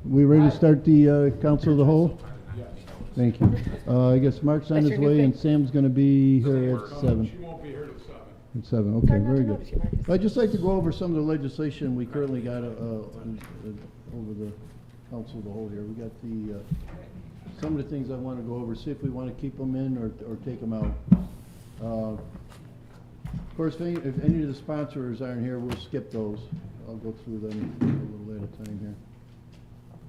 We ready to start the council of the whole? Yes. Thank you. I guess Mark's on That's his your new way and thing. Sam's gonna be here at She 7. won't be here till 7. At 7, okay, Sorry, not very to good. notice you, Marcus. I'd just like to go over some of the legislation we currently got over the council of the whole here. We got the, some of the things I want to go over, see if we want to keep them in or take them out. Of course, if any of the sponsors aren't here, we'll skip those. I'll go through them a little at a time here.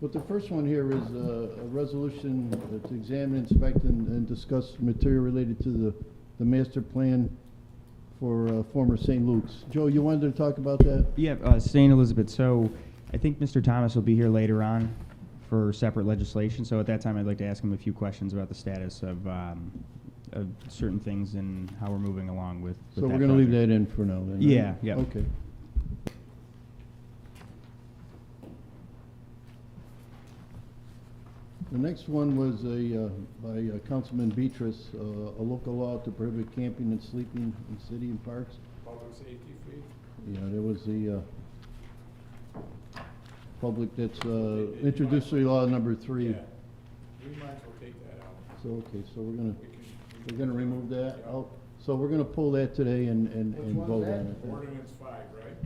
But the first one here is a resolution to examine, inspect, and discuss material related to the master plan for former St. Luke's. Joe, you wanted to talk about that? Yeah, St. Elizabeth. So I think Mr. Thomas will be here later on for separate legislation. So at that time, I'd like to ask him a few questions about the status of certain things and how we're moving along with So that we're going to leave project. that in for now then, right? Yeah, yeah. Okay. The next one was by Councilman Beatrice, a local law to prohibit camping and sleeping in city and parks. Public safety fee. Yeah, there was the public, that's introductory law number 3. Yeah. We might as well take that out. So, okay, so We we're gonna remove that Yeah. out. So we're gonna pull that today and vote on it. Ordinance 5, right?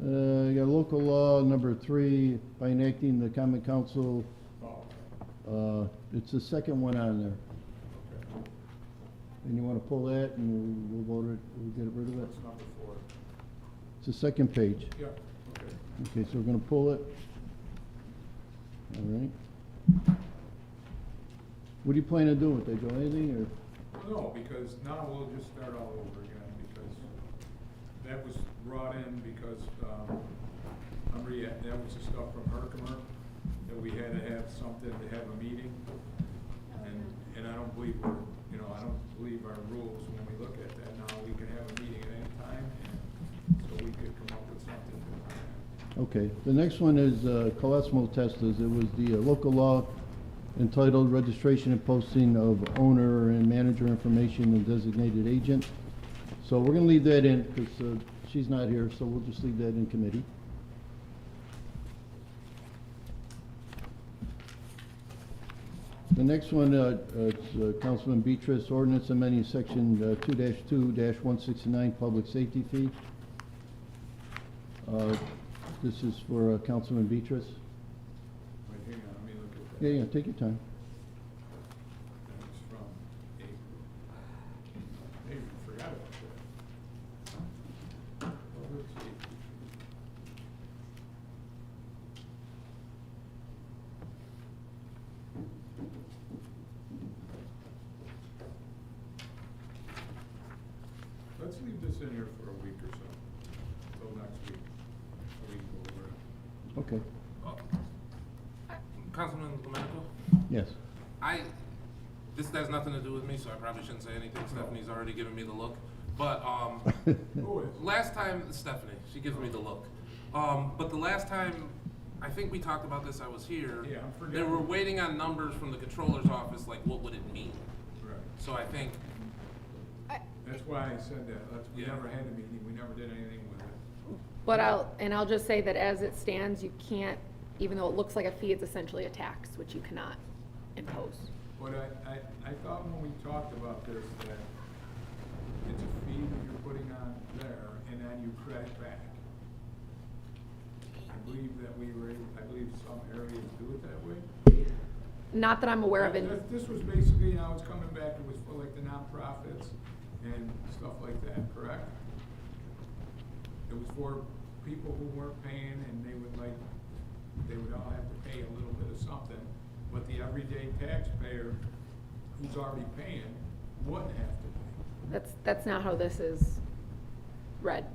You got local law number 3 by enacting the common council. Oh, It's the second one on there. okay. And you wanna pull that and we'll vote it, we'll get rid of it? That's number 4. It's the second page. Yeah, okay. Okay, so we're gonna pull it. All right. What do you plan on doing with that, Joe? Anything or? No, because now we'll just start all over again, because that was brought in because, remember, that was the stuff from Herkimer, that we had to have something to have a meeting. And I don't believe I don't believe our rules, when we look at that now, we can have a meeting at any time, and so we could come up with something to. Okay, the next one is cholesterol testers. It was the local law entitled Registration and Posting of Owner and Manager Information and Designated Agent. So we're gonna leave that in because she's not here, so we'll just leave that in committee. The next one, is Councilman Beatrice, ordinance amending section 2-2-169, public safety fee. This is for Councilman Beatrice. Wait, hang on, let me look at that. Yeah, take your time. That was from April. Maybe we forgot about that. Well, let's see. Let's leave this in here for a week or so, until next week, so we can go over it. Okay, Councilman Domenico, yes. this has nothing to do with me, so I probably shouldn't say anything. Stephanie's already given me the look. But, Who is? last time, Stephanie, she gives me the look. But the last time, I think we talked about this, I was here. Yeah, I'm They forgetting. were waiting on numbers from the controller's office, like what would it mean? Right. So I think, That's why I said that. We Yeah. never had a meeting, we never did anything with it. But I'll just say that as it stands, you can't, even though it looks like a fee, it's essentially a tax, which you cannot impose. But I thought when we talked about this, that it's a fee that you're putting on there, and then you credit back. I believe that I believe some areas do it that way. Not that I'm aware of it. This was basically, it's coming back, it was for like the nonprofits and stuff like that, correct? It was for people who weren't paying, and they would all have to pay a little bit of something, but the everyday taxpayer who's already paying wouldn't have to pay. That's not how this is read.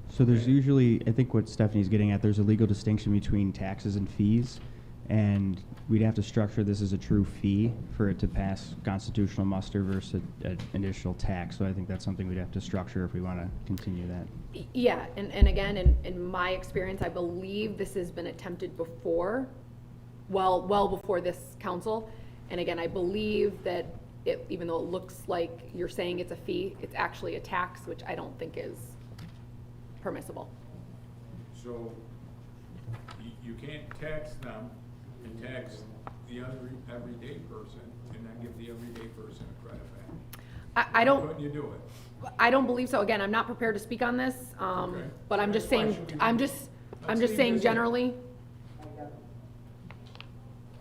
So there's usually, I think what Stephanie's getting at, there's a legal distinction between taxes and fees, and we'd have to structure this as a true fee for it to pass constitutional muster versus an additional tax. So I think that's something we'd have to structure if we want to continue that. Yeah, and again, in my experience, I believe this has been attempted before, well before this council. And again, I believe that even though it looks like you're saying it's a fee, it's actually a tax, which I don't think is permissible. So you can't tax them and tax the everyday person and then give the everyday person a credit back? I don't, Couldn't you do it? I don't believe so. Again, I'm not prepared to speak on this, Okay. but I'm just saying, I'm just saying generally.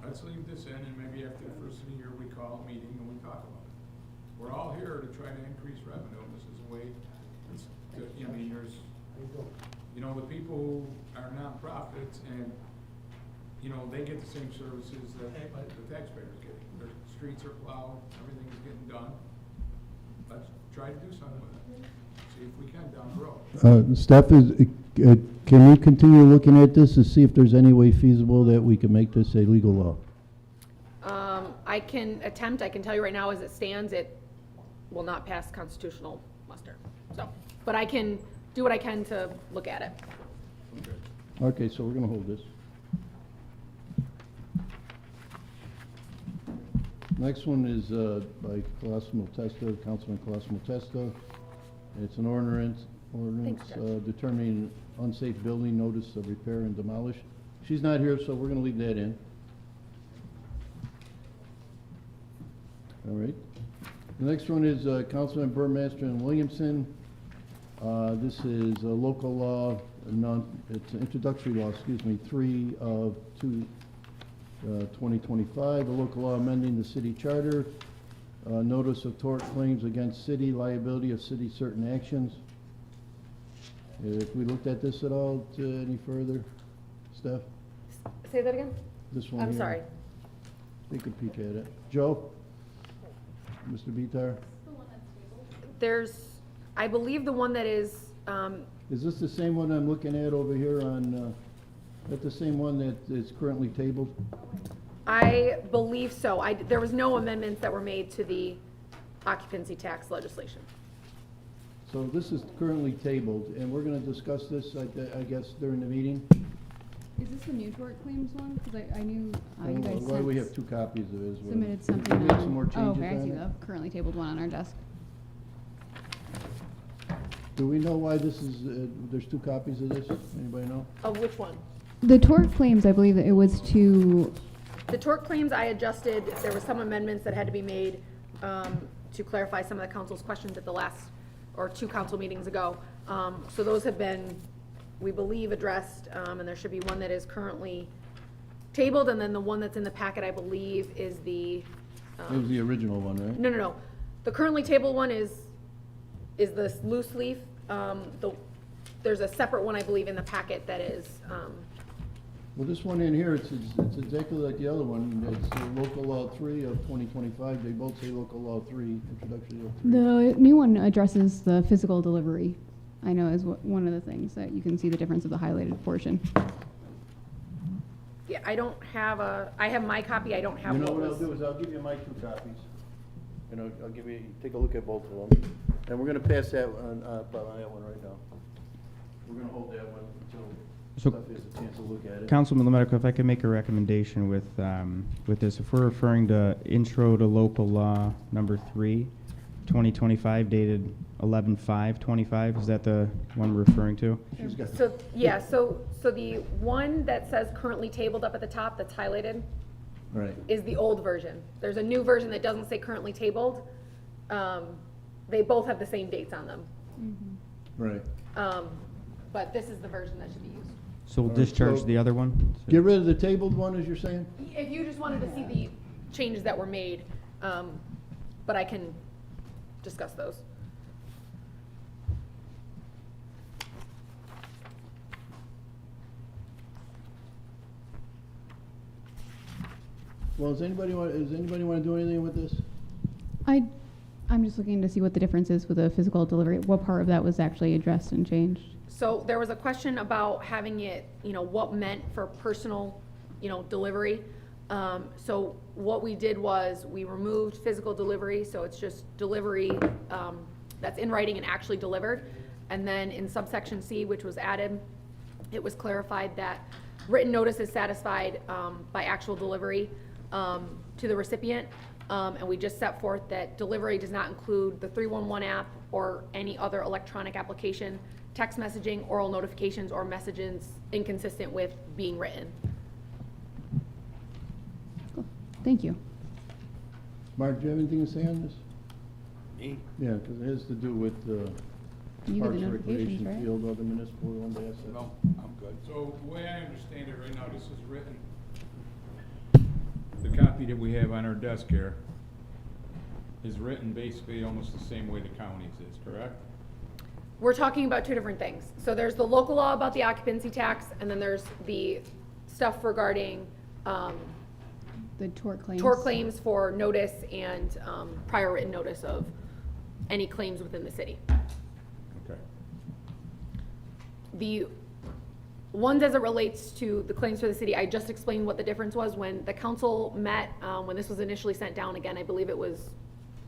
Let's leave this in, and maybe after the first of the year, we call a meeting and we talk about it. We're all here to try to increase revenue, and this is a way, I mean, there's, the people who are nonprofits, and, they get the same services that the taxpayers get. Their streets are plowed, everything is getting done. Let's try to do something with it, see if we can down the road. Steph, can we continue looking at this to see if there's any way feasible that we can make this a legal law? I can attempt, I can tell you right now, as it stands, it will not pass constitutional muster. So, but I can do what I can to look at it. Okay, so we're gonna hold this. Next one is by Colosimo Testa, Councilman Colosimo Testa. It's an ordinance Thanks, Judge. determining unsafe building notice of repair and demolish. She's not here, so we're gonna leave that in. All right. The next one is Councilman Burmaster and Williamson. This is a local law, it's an introductory law, 3 of 2025, a local law amending the city charter, notice of tort claims against city, liability of city certain actions. If we looked at this at all any further, Steph? Say that again? This one I'm here. sorry. Take a peek at it. Joe? Mr. Bitar? There's, I believe the one that is, Is this the same one I'm looking at over here on, that the same one that is currently tabled? I believe so. There was no amendments that were made to the occupancy tax legislation. So this is currently tabled, and we're gonna discuss this, I guess, during the meeting. Is this the new tort claims one? Because I knew you guys Why do we have two copies of it as well? submitted something. We made some on- more Oh, changes okay, I on see it. the currently tabled one on our desk. Do we know why this is, there's two copies of this? Anybody know? Of which one? The tort claims, I believe that it was to, The tort claims I adjusted, there were some amendments that had to be made to clarify some of the council's questions at the last, or 2 council meetings ago. So those have been, we believe, addressed, and there should be one that is currently tabled, and then the one that's in the packet, I believe, is the, It was the original one, right? no. The currently tabled one is the loose leaf. There's a separate one, I believe, in the packet that is, Well, this one in here, it's exactly like the other one. It's local law 3 of 2025. They both say local law 3, introduction of 3. the new one addresses the physical delivery, I know is one of the things that you can see the difference of the highlighted portion. yeah, I don't have I have my copy, I don't have You know what what I'll was. do is I'll give you my 2 copies. And I'll give you, take a look at both of them. And we're gonna pass that one, that one right now. We're gonna hold that one until So- Steph has a chance to look at it. Councilman Lemedico, if I could make a recommendation with this, if we're referring to intro to local law number 3, 2025 dated 11/5/25, is that the one we're referring to? She's got, So, yeah, so the one that says currently tabled up at the top that's highlighted right. is the old version. There's a new version that doesn't say currently tabled. They both have the same dates on them. Right. But this is the version that should be used. So we'll All right, discharge so- the other one? Get rid of the tabled one, as you're saying? If you just wanted to see the changes that were made, but I can discuss those. Well, does anybody want to do anything with this? I'm just looking to see what the difference is with the physical delivery. What part of that was actually addressed and changed? So there was a question about having it, what meant for personal, delivery. So what we did was we removed physical delivery, so it's just delivery that's in writing and actually delivered. And then in subsection C, which was added, it was clarified that written notice is satisfied by actual delivery to the recipient. And we just set forth that delivery does not include the 311 app or any other electronic application, text messaging, oral notifications, or messages inconsistent with being written. Thank you. Mark, do you have anything to say on this? Me? Yeah, because it has to do with You get Parks the and notifications, Recreation right? Field, other municipal owned assets. No, I'm good. So the way I understand it right now, this is written, the copy that we have on our desk here is written basically almost the same way the county's is, correct? We're talking about two different things. So there's the local law about the occupancy tax, and then there's the stuff regarding, The tort claims. tort claims for notice and, prior written notice of any claims within the city. Okay. The ones as it relates to the claims for the city, I just explained what the difference was when the council met, when this was initially sent down again, I believe it was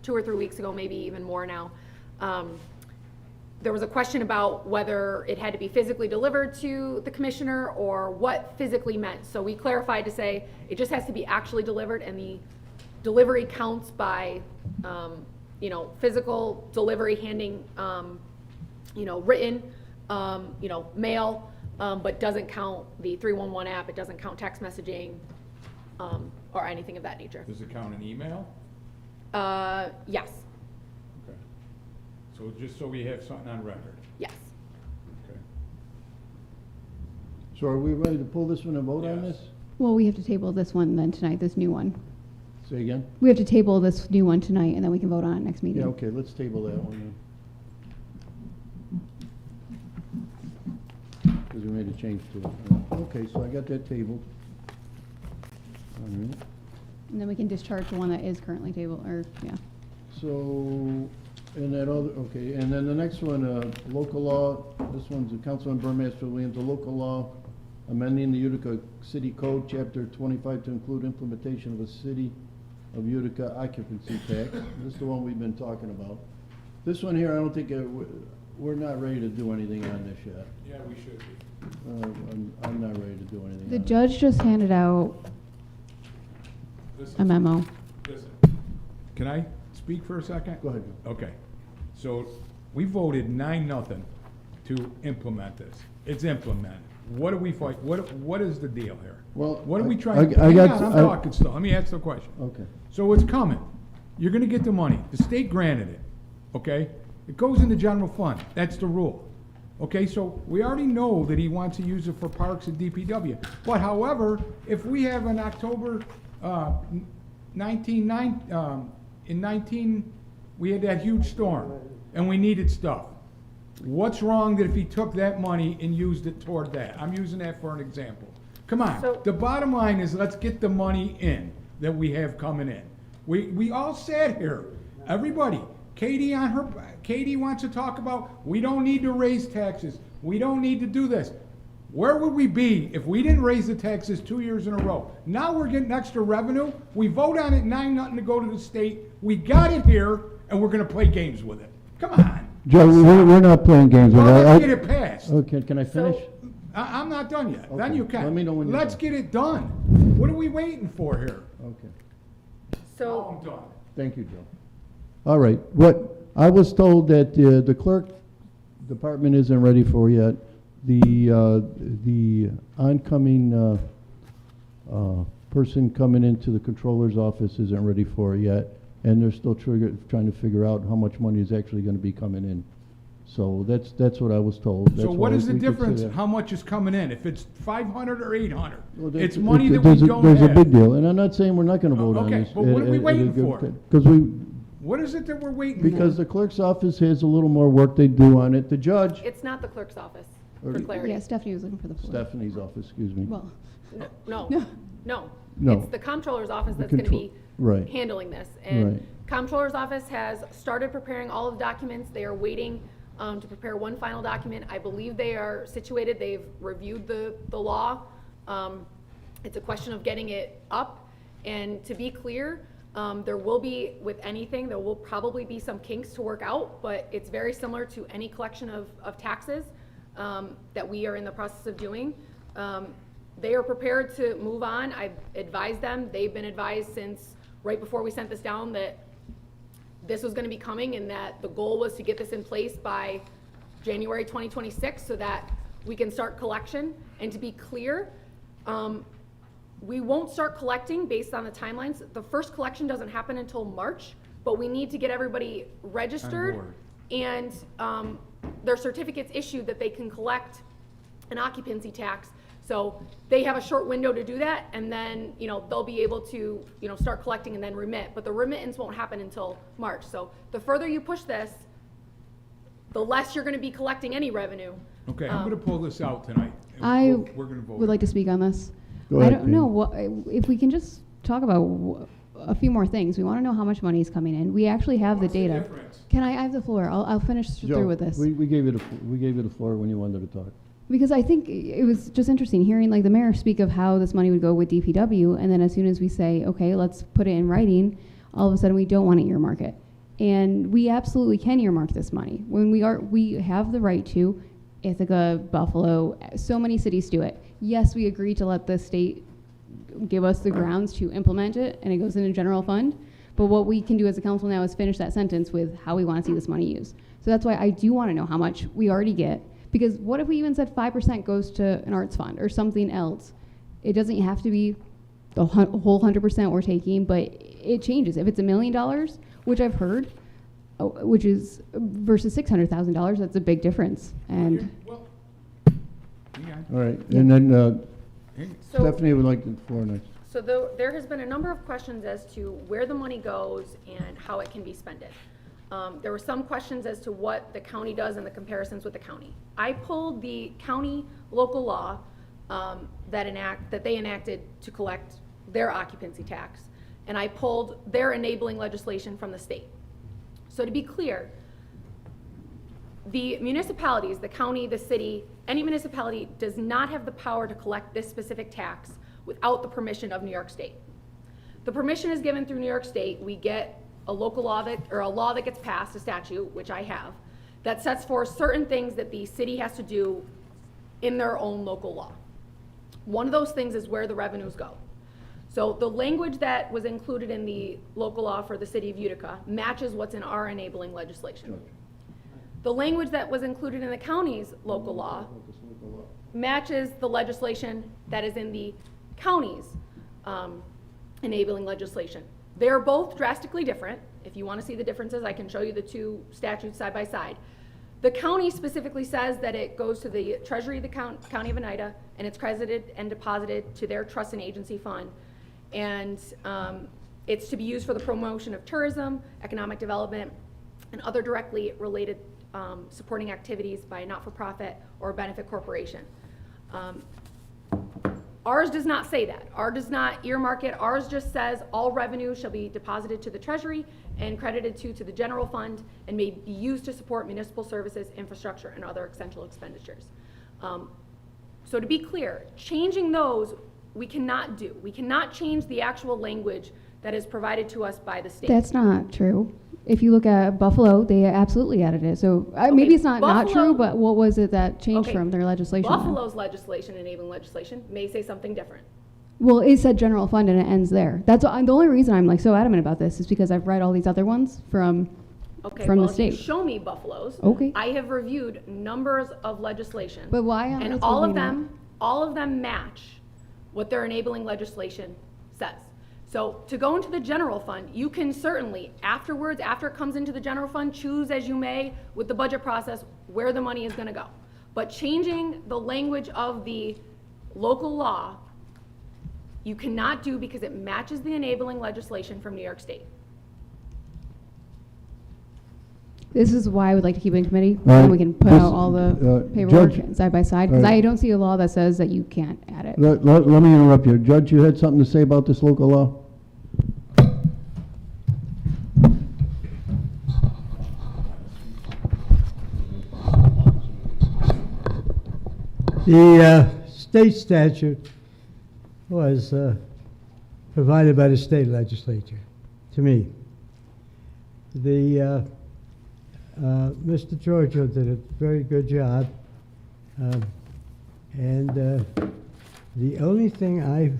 2 or 3 weeks ago, maybe even more now. There was a question about whether it had to be physically delivered to the commissioner or what physically meant. So we clarified to say it just has to be actually delivered, and the delivery counts by, physical delivery, handing, written, mail, but doesn't count the 311 app, it doesn't count text messaging, or anything of that nature. Does it count an email? Yes, Okay. So just so we have something on record. yes. Okay. So are we ready to pull this one and vote on Yes. this? Well, we have to table this one then tonight, this new one. Say again? We have to table this new one tonight, and then we can vote on it next meeting. Yeah, okay, let's table that one then. Because we made a change to it. Okay, so I got that tabled. All right. And then we can discharge the one that is currently tabled, or, yeah. So, and that other, okay, and then the next one, local law, this one's the Councilman Burmaster Williams, a local law amending the Utica City Code, Chapter 25 to include implementation of a City of Utica occupancy tax. This is the one we've been talking about. This one here, I don't think, we're not ready to do anything on this yet. Yeah, we should be. I'm not ready to do anything The on it. judge just handed out Listen, a memo. listen. Can I speak for a second? Go ahead. Okay. So we voted 9-0 to implement this. It's implemented. What do we fight? What is the deal here? Well, What are we I- trying? I Hang got- on, I'm I- talking still. Let me ask the question. Okay. So it's coming. You're gonna get the money. The state granted it, okay? It goes in the general fund. That's the rule. Okay, so we already know that he wants to use it for parks and DPW. But however, if we have an October, in 19, we had that huge storm, and we needed stuff. What's wrong that if he took that money and used it toward that? I'm using that for an example. Come on, So- the bottom line is, let's get the money in that we have coming in. We all sat here, everybody, Katie wants to talk about, we don't need to raise taxes, we don't need to do this. Where would we be if we didn't raise the taxes 2 years in a row? Now we're getting extra revenue, we vote on it 9-0 to go to the state, we got it here, and we're gonna play games with it. Come on. Joe, we're not playing games with Well, that. let's get it passed. Okay, can I finish? I'm not done yet, then Okay, you can. let me know when you're Let's done. get it done. What are we waiting for here? Okay. So, I'm done. Thank you, Joe. All right, what, I was told that the clerk department isn't ready for yet. The oncoming person coming into the controller's office isn't ready for it yet, and they're still trying to figure out how much money is actually gonna be coming in. So that's what I was told. So That's what why is the we could say difference, that. how much is coming in? If it's 500 or 800? Well, there's- It's money that we there's a- don't There's a big have. deal, and I'm not saying we're not gonna vote on okay, this. but what are we waiting for? Because What is it that we're waiting for? because the clerk's office has a little more work they do on it. The judge, it's not the clerk's office, Or- for clarity. Yeah, Stephanie was looking for the floor. Stephanie's office, excuse me. Well, No, No. no. No. It's the comptroller's office The that's gonna control- be right. handling this. Right. And comptroller's office has started preparing all of the documents. They are waiting to prepare one final document. I believe they are situated. They've reviewed the law. It's a question of getting it up. And to be clear, there will be, with anything, there will probably be some kinks to work out, but it's very similar to any collection of taxes that we are in the process of doing. They are prepared to move on. I've advised them. They've been advised since right before we sent this down that this was gonna be coming and that the goal was to get this in place by January 2026 so that we can start collection. And to be clear, we won't start collecting based on the timelines. The first collection doesn't happen until March, but we need to get everybody registered board. and their certificates issued that they can collect an occupancy tax. So they have a short window to do that, and then, you know, they'll be able to, you know, start collecting and then remit. But the remittance won't happen until March. So the further you push this, the less you're gonna be collecting any revenue. Okay, I'm gonna pull this out tonight. and I we're gonna vote. would like to speak on this. Go I ahead, don't know, Pete. if we can just talk about a few more things. We want to know how much money is coming in. We actually have What's the the data. difference? Can I have the floor? I'll finish Joe, through with this. We gave you the floor when you wanted to talk. Because I think it was just interesting hearing like the mayor speak of how this money would go with DPW, and then as soon as we say, okay, let's put it in writing, all of a sudden we don't want to earmark it. And we absolutely can earmark this money. When we have the right to. Ithaca, Buffalo, so many cities do it. Yes, we agree to let the state give us the grounds to implement it, and it goes in a general fund. But what we can do as a council now is finish that sentence with how we want to see this money used. So that's why I do want to know how much we already get. Because what if we even said 5% goes to an arts fund or something else? It doesn't have to be the whole 100% we're taking, but it changes. If it's $1 million, which I've heard, which is versus $600,000, that's a big difference. And Well, hang on. All right, and then So- Stephanie would like the floor next. So there has been a number of questions as to where the money goes and how it can be spent. There were some questions as to what the county does and the comparisons with the county. I pulled the county local law that they enacted to collect their occupancy tax, and I pulled their enabling legislation from the state. So to be clear, the municipalities, the county, the city, any municipality does not have the power to collect this specific tax without the permission of New York State. The permission is given through New York State. We get a local law or a law that gets passed, a statute, which I have, that sets forth certain things that the city has to do in their own local law. One of those things is where the revenues go. So the language that was included in the local law for the city of Utica matches what's in our enabling legislation. The language that was included in the county's local law matches the legislation that is in the county's enabling legislation. They're both drastically different. If you want to see the differences, I can show you the two statutes side by side. The county specifically says that it goes to the Treasury of the County of Oneida, and it's credited and deposited to their trust and agency fund. And it's to be used for the promotion of tourism, economic development, and other directly related supporting activities by a not-for-profit or a benefit corporation. Ours does not say that. Ours does not earmark it. Ours just says all revenue shall be deposited to the Treasury and credited to the general fund and may be used to support municipal services, infrastructure, and other essential expenditures. So to be clear, changing those we cannot do. We cannot change the actual language that is provided to us by the state. that's not true. If you look at Buffalo, they absolutely added it. So maybe Okay, it's not true, Buffalo- but what was it that changed Okay, from their legislation? then? Buffalo's legislation, enabling legislation, may say something different. Well, it said general fund and it ends there. That's the only reason I'm like so adamant about this is because I've read all these other ones from Okay, From the well, if you state. show me Buffalo's. Okay. I have reviewed numbers of legislation. But why on And earth all would of we not? them match what their enabling legislation says. So to go into the general fund, you can certainly afterwards, after it comes into the general fund, choose as you may with the budget process where the money is gonna go. But changing the language of the local law, you cannot do because it matches the enabling legislation from New York State. This is why I would like to keep it in committee, All right, and we can put this- out all the paperwork Judge- side by side, all because right. I don't see a law that says that you can't add it. Let me interrupt you. Judge, you had something to say about this local law? The state statute was provided by the state legislature, to me. Mr. Giorgio did a very good job, and the only thing I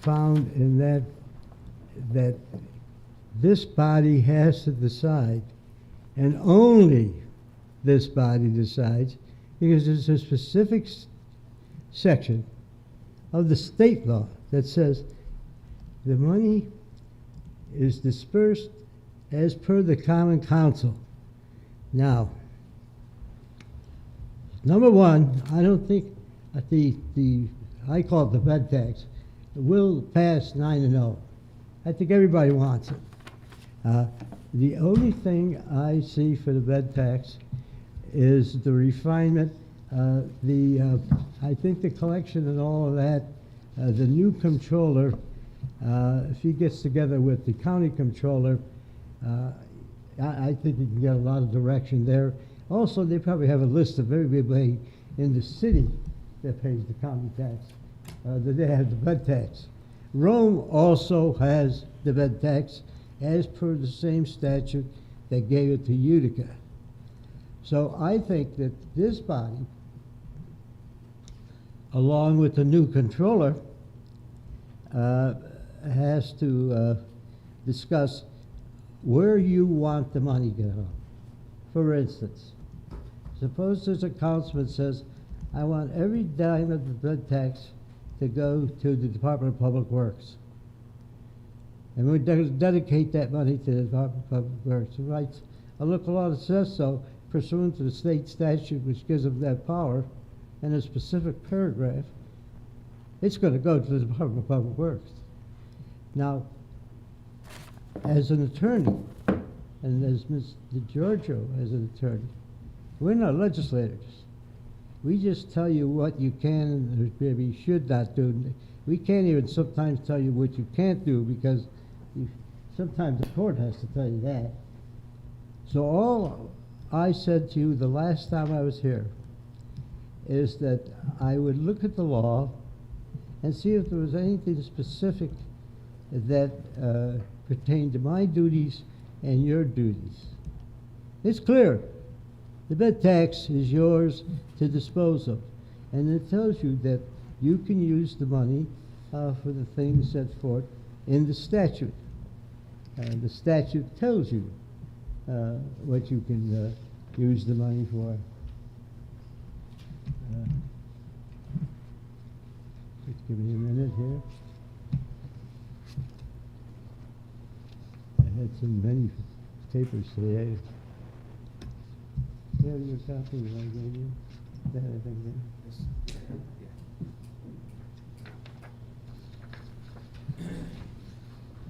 found in that this body has to decide, and only this body decides, because there's a specific section of the state law that says the money is dispersed as per the Common Council. Now, number one, I don't think I call it the bed tax, will pass 9-0. I think everybody wants it. The only thing I see for the bed tax is the refinement, I think the collection and all of that, the new controller, if he gets together with the county controller, I think he can get a lot of direction there. Also, they probably have a list of everybody in the city that pays the county tax, that they have the bed tax. Rome also has the bed tax as per the same statute that gave it to Utica. So I think that this body, along with the new controller, has to discuss where you want the money to go. For instance, suppose there's a councilman that says, I want every dime of the bed tax to go to the Department of Public Works. And we're going to dedicate that money to the Department of Public Works. He writes a local law that says so, pursuant to the state statute which gives them that power, in a specific paragraph, it's going to go to the Department of Public Works. Now, as an attorney, and as Ms. DeGiorgio as an attorney, we're not legislators. We just tell you what you can and maybe should not do. We can't even sometimes tell you what you can't do because sometimes the court has to tell you that. So all I said to you the last time I was here is that I would look at the law and see if there was anything specific that pertained to my duties and your duties. It's clear. The bed tax is yours to dispose of. And it tells you that you can use the money for the things set forth in the statute. The statute tells you what you can use the money for. Just give me a minute here. I had so many papers today. You have your copy that I gave you? That I think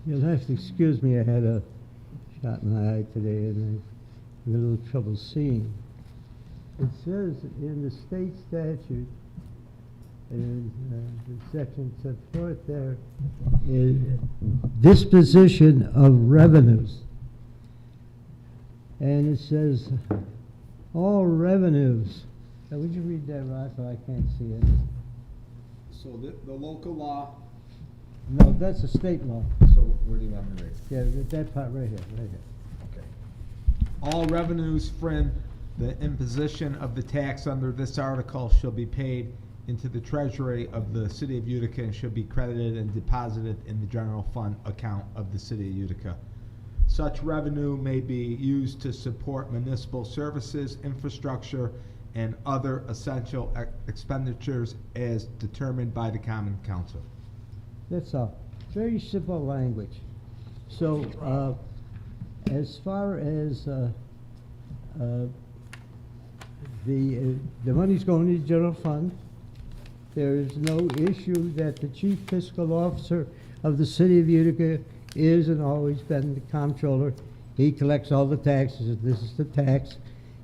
You'll have to excuse me, I had a shot in my eye today and I had a little trouble seeing. It says in the state statute, in the section set forth there, is disposition of revenues. And it says all revenues. Now, would you read that, Rod? I can't see it. So the local law, No, that's a state law. so where do you want me to read? Yeah, that part right here, right here. Okay. All revenues from the imposition of the tax under this article shall be paid into the treasury of the city of Utica and shall be credited and deposited in the general fund account of the city of Utica. Such revenue may be used to support municipal services, infrastructure, and other essential expenditures as determined by the Common Council. That's all. Very simple language. So, as far as the money's going to the general fund, there is no issue that the chief fiscal officer of the city of Utica is and always been the comptroller. He collects all the taxes. This is the tax.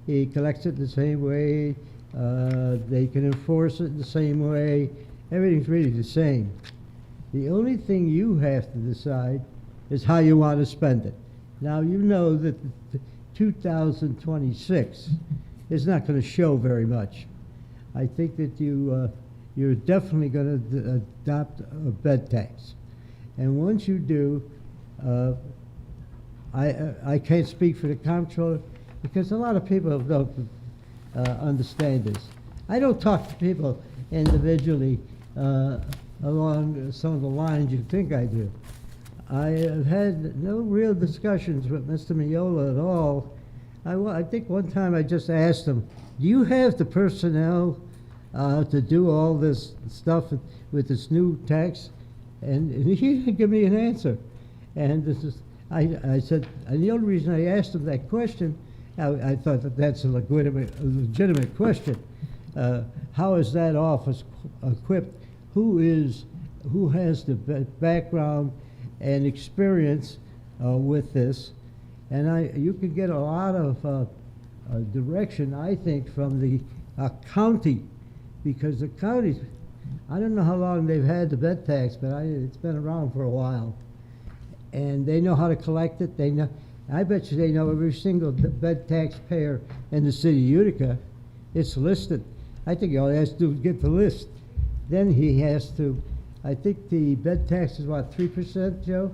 He collects it the same way. They can enforce it the same way. Everything's really the same. The only thing you have to decide is how you want to spend it. Now, you know that the 2026 is not going to show very much. I think that you're definitely going to adopt a bed tax. And once you do, I can't speak for the comptroller because a lot of people don't understand this. I don't talk to people individually along some of the lines you think I do. I have had no real discussions with Mr. Miola at all. I think one time I just asked him, do you have the personnel to do all this stuff with this new tax? And he didn't give me an answer. And this is, I said, and the only reason I asked him that question, I thought that that's a legitimate question. How is that office equipped? Who has the background and experience with this? And you could get a lot of direction, I think, from the county, because the county, I don't know how long they've had the bed tax, but it's been around for a while. And they know how to collect it. They know, I bet you they know every single bed taxpayer in the city of Utica. It's listed. I think all he has to do is get the list. Then he has to, I think the bed tax is what, 3%, Joe?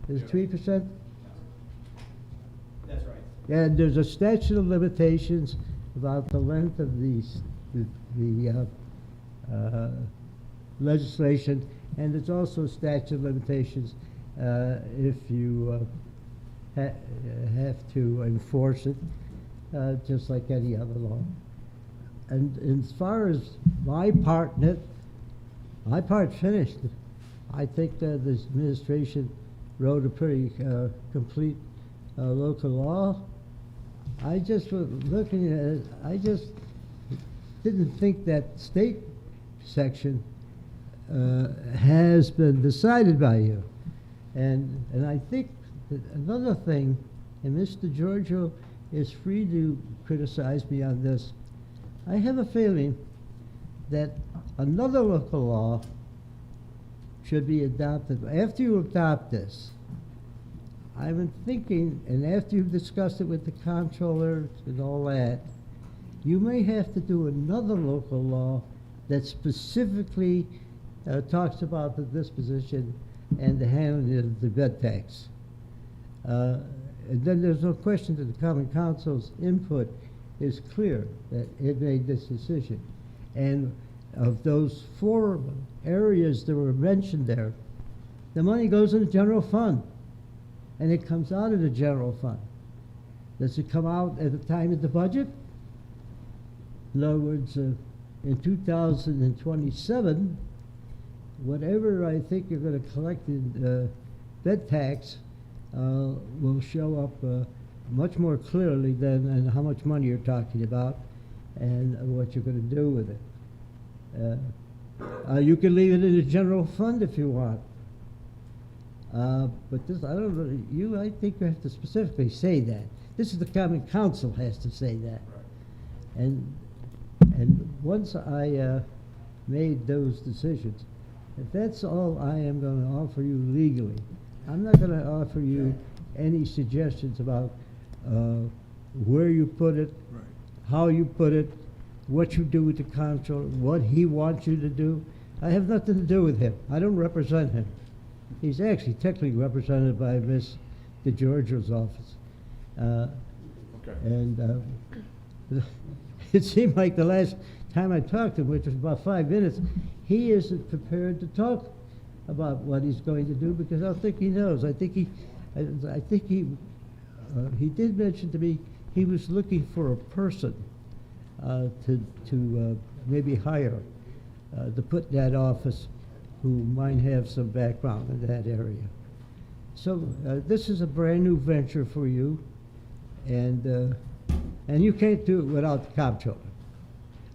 Is it 3%? That's right. And there's a statute of limitations about the length of the legislation, and there's also statute of limitations if you have to enforce it, just like any other law. And as far as my part in it, my part's finished. I think that this administration wrote a pretty complete local law. I just was looking at it, I just didn't think that state section has been decided by you. And I think that another thing, and Mr. Giorgio is free to criticize me on this, I have a feeling that another local law should be adopted. After you adopt this, I've been thinking, and after you've discussed it with the comptroller and all that, you may have to do another local law that specifically talks about the disposition and the handling of the bed tax. And then there's no question that the Common Council's input is clear that it made this decision. And of those 4 areas that were mentioned there, the money goes in the general fund, and it comes out of the general fund. Does it come out at the time of the budget? In other words, in 2027, whatever I think you're going to collect in bed tax will show up much more clearly than and how much money you're talking about and what you're going to do with it. You can leave it in the general fund if you want. But this, I don't know, I think you have to specifically say that. This is the Common Council has to say that. Right. And once I made those decisions, if that's all I am going to offer you legally, I'm not going to offer you any suggestions about where you put it, Right. how you put it, what you do with the comptroller, what he wants you to do. I have nothing to do with him. I don't represent him. He's actually technically represented by Miss DeGiorgio's office. Okay. And it seemed like the last time I talked to him, which was about 5 minutes, he isn't prepared to talk about what he's going to do because I don't think he knows. I think he did mention to me he was looking for a person to maybe hire to put in that office who might have some background in that area. So this is a brand new venture for you, and you can't do it without the comptroller.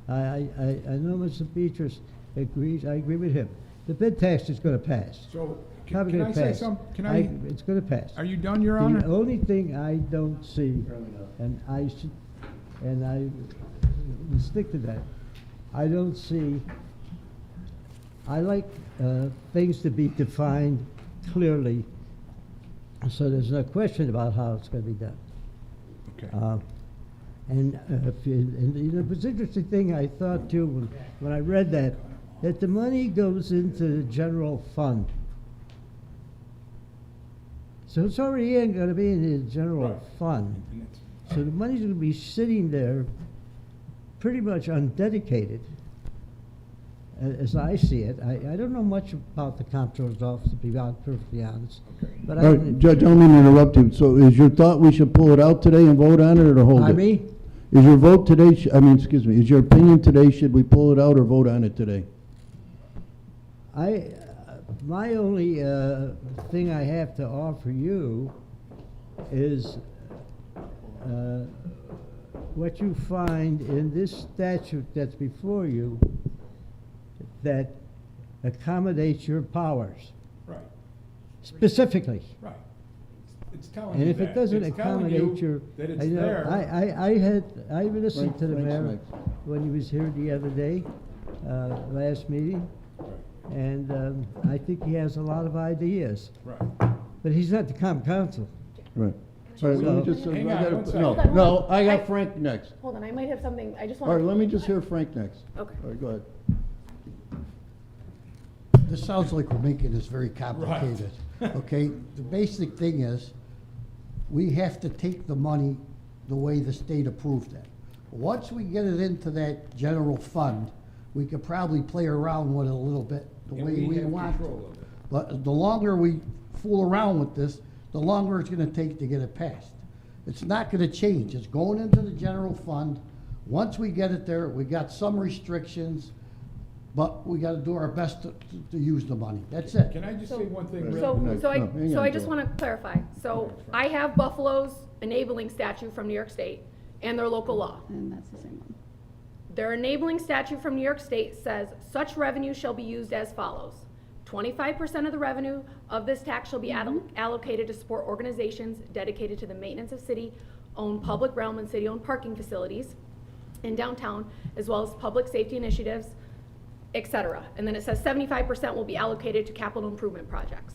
I know Mr. Beatrice agrees. I agree with him. The bed tax is going to pass. So, Probably can I gonna say pass. something? It's going to pass. Are you done, Your Honor? The only thing I don't see, and I will stick to that, I don't see, I like things to be defined clearly so there's no question about how it's going to be done. Okay. And it was an interesting thing I thought too when I read that the money goes into the general fund. So it's already going to be in the general Right. fund. And it's- So the money's going to be sitting there pretty much undedicated, as I see it. I don't know much about the comptroller's office, to be perfectly honest. Okay. But All right, Judge, I don't mean to interrupt you. So is your thought we should pull it out today and vote on it or to hold it? Pardon me? Is your vote today, excuse me, is your opinion today, should we pull it out or vote on it today? My only thing I have to offer you is what you find in this statute that's before you that accommodates your powers, Right, specifically. right. It's telling And you if it that. doesn't It's telling accommodate you your, that it's I know, there. I listened to the Frank's mayor next. when he was here the other day, last meeting, and I think he has a lot of ideas, Right. but he's not the common council. Right. All right, let me So- just, Hang I on, gotta, one second. no, Hold on, no, hold on. I got I- Frank next. Hold on, I might have something, I just All want right, let me just hear Frank next. Okay. All right, go ahead. This sounds like we're making this very complicated, okay? The basic thing is, we have to take the money the way the state approved it. Once we get it into that general fund, we could probably play around with it a little bit, the And way we we have want control to. of it. But the longer we fool around with this, the longer it's gonna take to get it passed. It's not gonna change, it's going into the general fund. Once we get it there, we got some restrictions, but we gotta do our best to use the money, that's it. Can I just So- say one thing? real So, quick? so I, No, hang so on, I just Joe. want to clarify. So I have Buffalo's enabling statute from New York State and their local law. And that's the same one. Their enabling statute from New York State says such revenue shall be used as follows. 25% of the revenue of this tax shall be allocated to support organizations dedicated to the maintenance of city-owned public realm and city-owned parking facilities in downtown, as well as public safety initiatives, et cetera. And then it says 75% will be allocated to capital improvement projects.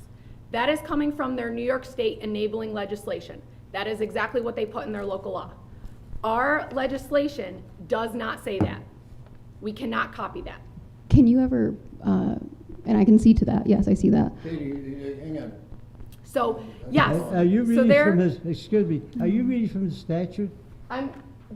That is coming from their New York State enabling legislation. That is exactly what they put in their local law. Our legislation does not say that. We cannot copy that. Can you ever, and I can see to that, yes, I see that. Katie, hang on. So, yes. Are you So reading there- from this, excuse me, are you reading from the statute?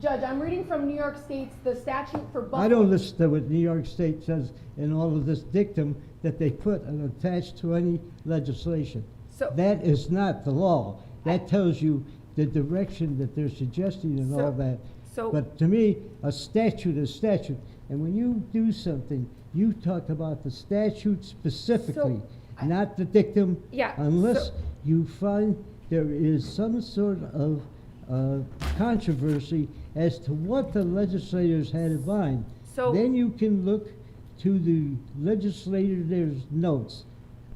Judge, I'm reading from New York State's, the statute for Buffalo. I don't listen to what New York State says in all of this dictum that they put and attached to any legislation. So- That is not the law. That tells you the direction that they're suggesting and all So- that. so- But to me, a statute is statute. And when you do something, you talk about the statute specifically, not the dictum. Yeah, Unless so- you find there is some sort of controversy as to what the legislators had in mind. So- Then you can look to the legislators' notes.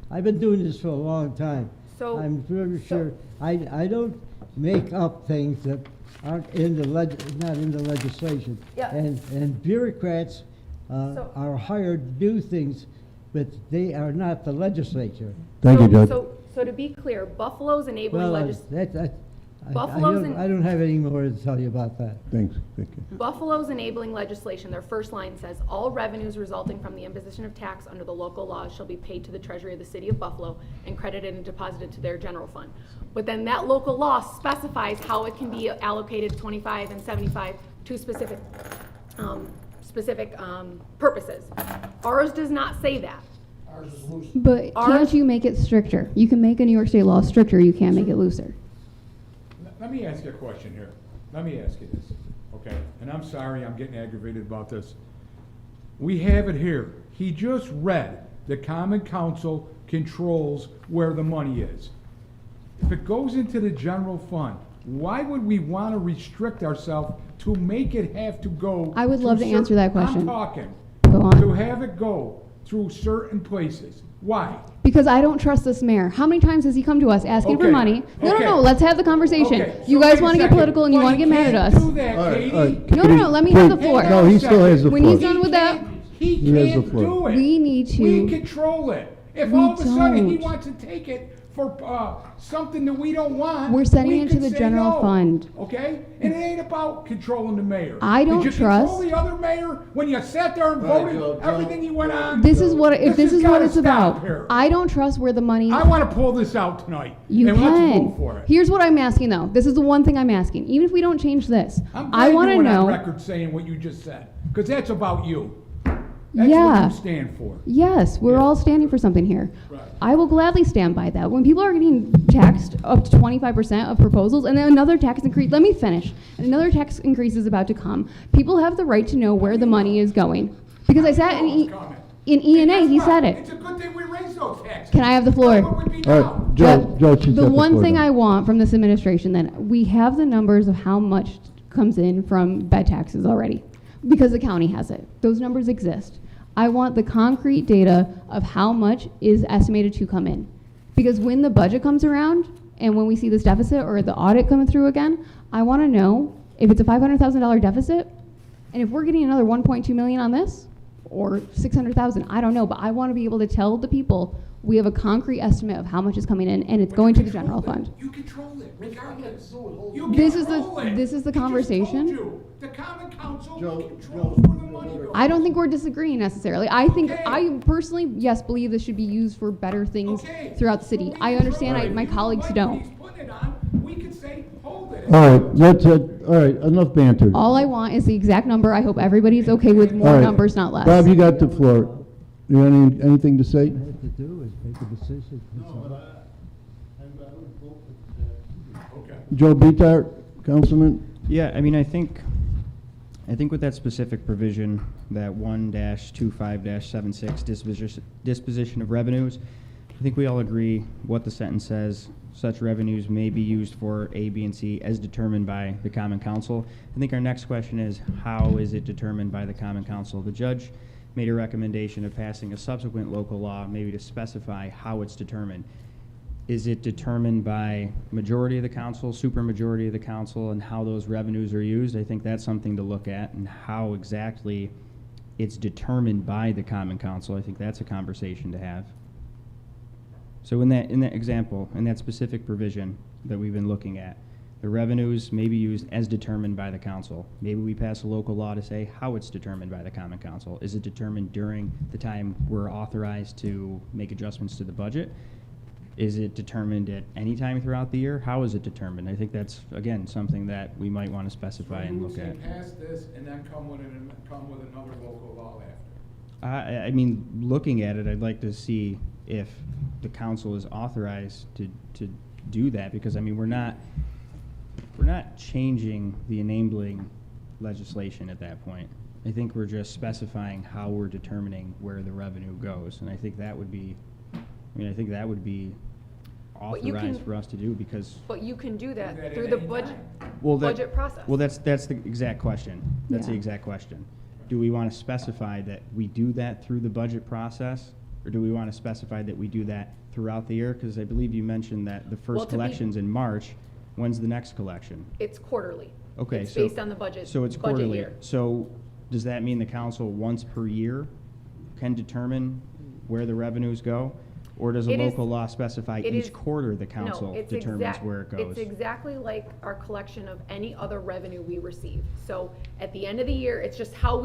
I've been doing this for a long time. So- I'm very so- sure, I don't make up things that aren't in the not in the legislation. Yeah. And bureaucrats So- are hired to do things, but they are not the legislature. Thank you, Judge. So to be clear, Buffalo's enabling Well, Buffalo's I don't have any more to tell you about that. Thanks, thank you. Buffalo's enabling legislation, their first line says, all revenues resulting from the imposition of tax under the local laws shall be paid to the treasury of the city of Buffalo and credited and deposited to their general fund. But then that local law specifies how it can be allocated 25 and 75 to specific purposes. Ours does not say that. Ours is loose. But Ours- can't you make it stricter? You can make a New York State law stricter, you can't make it looser. Let me ask you a question here. Let me ask you this, okay? And I'm sorry, I'm getting aggravated about this. We have it here. He just read the Common Council controls where the money is. If it goes into the general fund, why would we want to restrict ourselves to make it have to go? I would love through to answer that question. I'm talking. Go on. To have it go through certain places. Why? Because I don't trust this mayor. How many times has he come to us asking for Okay, money? No, okay. no, let's have the conversation. Okay, You so guys wait a want to get second. political and you But want to he get mad at can't us. do that, All right, Katie. all right. No, no, no, let me have the floor. No, he still has the When he's floor. done with that, He He has the can't floor. do it. We need to- We control it. If We all of a sudden he don't. wants to take it for something that we don't want, We're sending we it to can the say general no, fund. Okay? And it ain't about controlling the mayor. I don't Did you control trust- the other mayor when you sat there and Right, voted Joe, everything he went on? this is what, if this has is what gotta it's stop about. here. I don't trust where the money. I want to pull this out tonight. You and let's can. vote for it. Here's what I'm asking though. This is the one thing I'm asking. Even if we don't change this, I'm I glad want you to went on know. record saying what you just said, because that's about you. That's Yeah. what you stand for. Yes, we're Yeah. all standing for something here. Right. I will gladly stand by that. When people are getting taxed up to 25% of proposals, and then another tax increase, let me finish, and another tax increase is about to come, people have the right to know where the money is going. Because I sat in It's coming. in E&A, And he guess said what? it. It's a good thing we raised those taxes. Can I have the floor? What would be All now? right, Joe, she's got The one floor thing now. I want from this administration, then, we have the numbers of how much comes in from bed taxes already, because the county has it. Those numbers exist. I want the concrete data of how much is estimated to come in. Because when the budget comes around, and when we see this deficit or the audit coming through again, I want to know if it's a $500,000 deficit, and if we're getting another 1.2 million on this, or 600,000, I don't know, but I want to be able to tell the people we have a concrete estimate of how much is coming in, and it's But going you to the general control it. fund. You control it regardless. You This is the- control it. this is the He just conversation. told you. The common council Joe, controls Joe, where the money goes. I don't think we're disagreeing necessarily. I think, Okay. I personally, yes, believe this should be used for better things Okay. throughout the So city. we I control understand, it. my If you colleagues like what don't. he's putting it on, we could say, hold it. All right, all right, enough banter. All I want is the exact number. I hope everybody's okay with All more right. numbers, not less. Bob, you got the floor. You got anything to say? All I have to do is make a decision. Okay. Joe Beatart, Councilman? Yeah, I mean, I think with that specific provision, that 1-25-76 disposition of revenues, I think we all agree what the sentence says. Such revenues may be used for A, B, and C as determined by the Common Council. I think our next question is, how is it determined by the Common Council? The judge made a recommendation of passing a subsequent local law, maybe to specify how it's determined. Is it determined by majority of the council, supermajority of the council, and how those revenues are used? I think that's something to look at, and how exactly it's determined by the Common Council. I think that's a conversation to have. So in that example, in that specific provision that we've been looking at, the revenues may be used as determined by the council. Maybe we pass a local law to say how it's determined by the Common Council. Is it determined during the time we're authorized to make adjustments to the budget? Is it determined at any time throughout the year? How is it determined? I think that's, again, something that we might want to specify and look at. So you say pass this and then come with another local law after. I mean, looking at it, I'd like to see if the council is authorized to do that, because, I mean, we're not changing the enabling legislation at that point. I think we're just specifying how we're determining where the revenue goes, and I think that would be, But you authorized can- for us to do, because, But you can do Do that that through at the any budget, time. well, budget process. well, that's the exact question. That's the Yeah. exact question. Do we want to specify that we do that through the budget process, or do we want to specify that we do that throughout the year? Because I believe you mentioned that the Well, first to be- collection's in March. When's the next collection? It's quarterly. Okay, It's so. based on the budget. So it's budget quarterly. year. So does that mean the council once per year can determine where the revenues go? Or does a It is- local law specify it each is- quarter the No, council it's determines exact- where it goes? It's exactly like our collection of any other revenue we receive. So at the end of the year, it's just how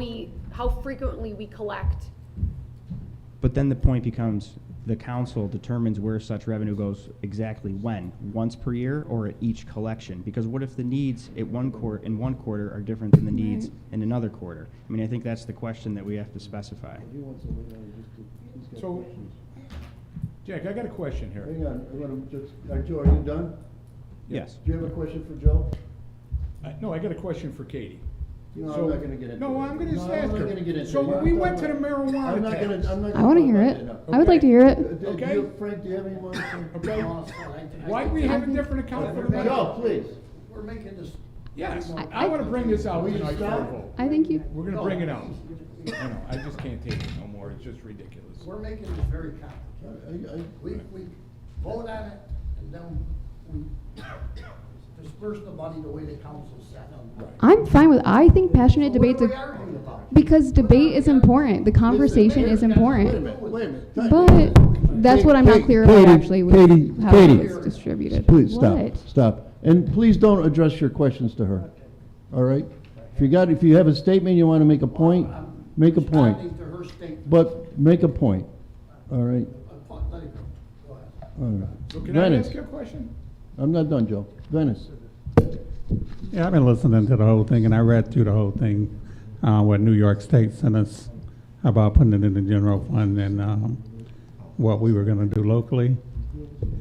frequently we collect. But then the point becomes, the council determines where such revenue goes exactly when? Once per year or at each collection? Because what if the needs in one quarter are different than the needs in another quarter? I mean, I think that's the question that we have to specify. So- Jack, I got a question here. Hang on, Joe, are you done? Yes. Do you have a question for Joe? No, I got a question for Katie. No, So- I'm not gonna get into it. No, I'm gonna just No, ask I'm not her. gonna get into So it. when I'm we talking went to the about- marijuana I'm not tax. gonna, I'm not I want to talk hear about it. that I would like to hear it. Okay. Frank, do you have any more? Okay? Why do we have a different account for the money? Joe, please. We're making this. Yes, I- I wanna bring this out Will you tonight for a stop? vote. I think you, We're gonna bring it out. I know, I just can't take it no more, it's just ridiculous. We're making this very complicated. We vote on it, and then we disperse the money the way the council said. I'm fine with, I think passionate debates What are we are, arguing about? because debate is important, the conversation is Wait a important. minute, wait a minute. But that's what I'm not clear about Katie, actually with Katie, how Katie. it's distributed. Please, stop, What? stop. And please don't address your questions to her, all right? If you have a statement, you want to make a point, make a point. Responding to her statement. But make a point, all right? Let it go. Go ahead. All right. So can I Venice, ask you a question? I'm not done, Joe. Venice. Yeah, I've been listening to the whole thing, and I read through the whole thing, what New York State sent us about putting it in the general fund and what we were going to do locally.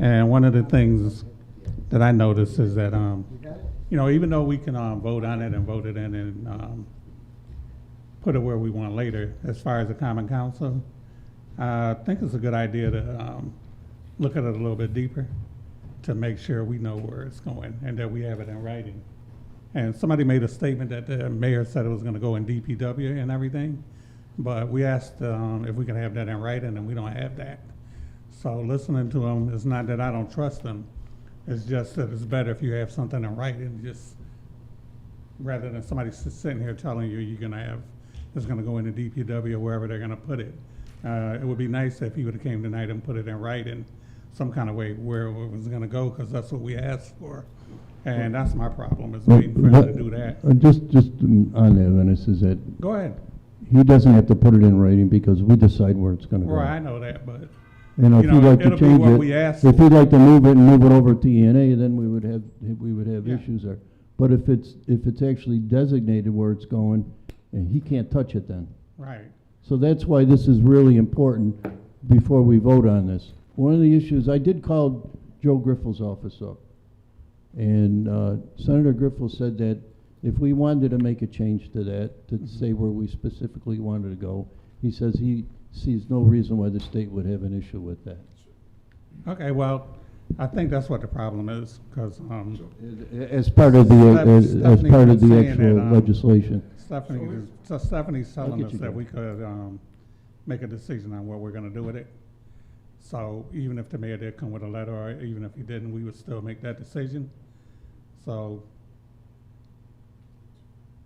And one of the things that I noticed is that, even though we can vote on it and vote it in and put it where we want later, as far as the Common Council, I think it's a good idea to look at it a little bit deeper to make sure we know where it's going and that we have it in writing. And somebody made a statement that the mayor said it was gonna go in DPW and everything, but we asked, if we could have that in writing, and we don't have that. So listening to them, it's not that I don't trust them, it's just that it's better if you have something in writing, just rather than somebody sitting here telling you you're gonna have, it's gonna go into DPW or wherever they're gonna put it. It would be nice if he would've came tonight and put it in writing, some kind of way where it was gonna go, cause that's what we asked for. And that's my problem, is waiting for him to do that. Just on that, Venice, is that Go ahead. he doesn't have to put it in writing because we decide where it's gonna go. Right, I know that, but, You know, if you you'd know, like to it'll be change what we it, asked if for. you'd like to move it and move it over to ENA, then we would have Yeah. issues there. But if it's actually designated where it's going, and he can't touch it then. right. So that's why this is really important before we vote on this. One of the issues, I did call Joe Griffel's office up. And Senator Griffel said that if we wanted to make a change to that, to say where we specifically wanted to go, he says he sees no reason why the state would have an issue with that. Okay, well, I think that's what the problem is, because, As part of the, as part of the Stephanie was saying actual that, legislation. Stephanie's I'll telling get us you that there. we could, make a decision on what we're gonna do with it. So even if the mayor did come with a letter, or even if he didn't, we would still make that decision. So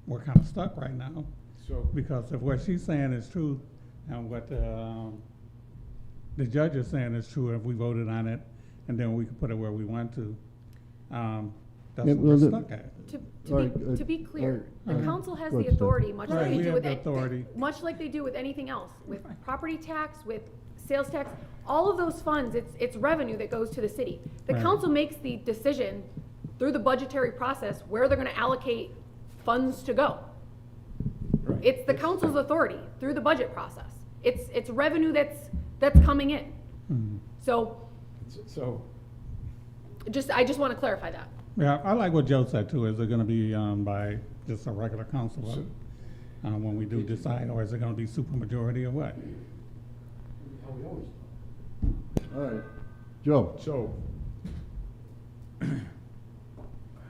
we're kinda stuck right now, So, because if what she's saying is true, and what, the judge is saying is true, if we voted on it, and then we could put it where we want to, that's Yeah, what well, we're the- stuck at. All right, To be clear, all the right. council has Go the ahead, Steph. authority, much like Right, they we do have with, the authority. much like they do with anything else, with property tax, with sales tax, all of those funds, it's revenue that goes to the city. The Right. council makes the decision through the budgetary process where they're gonna allocate funds to go. right. It's the council's authority through the budget process. It's revenue that's coming in. Mhm. So, So, I just wanna clarify that. Yeah, I like what Joe said too. Is it gonna be, by just a regular council vote, when we do decide, or is it gonna be supermajority or what? All right, Joe. so,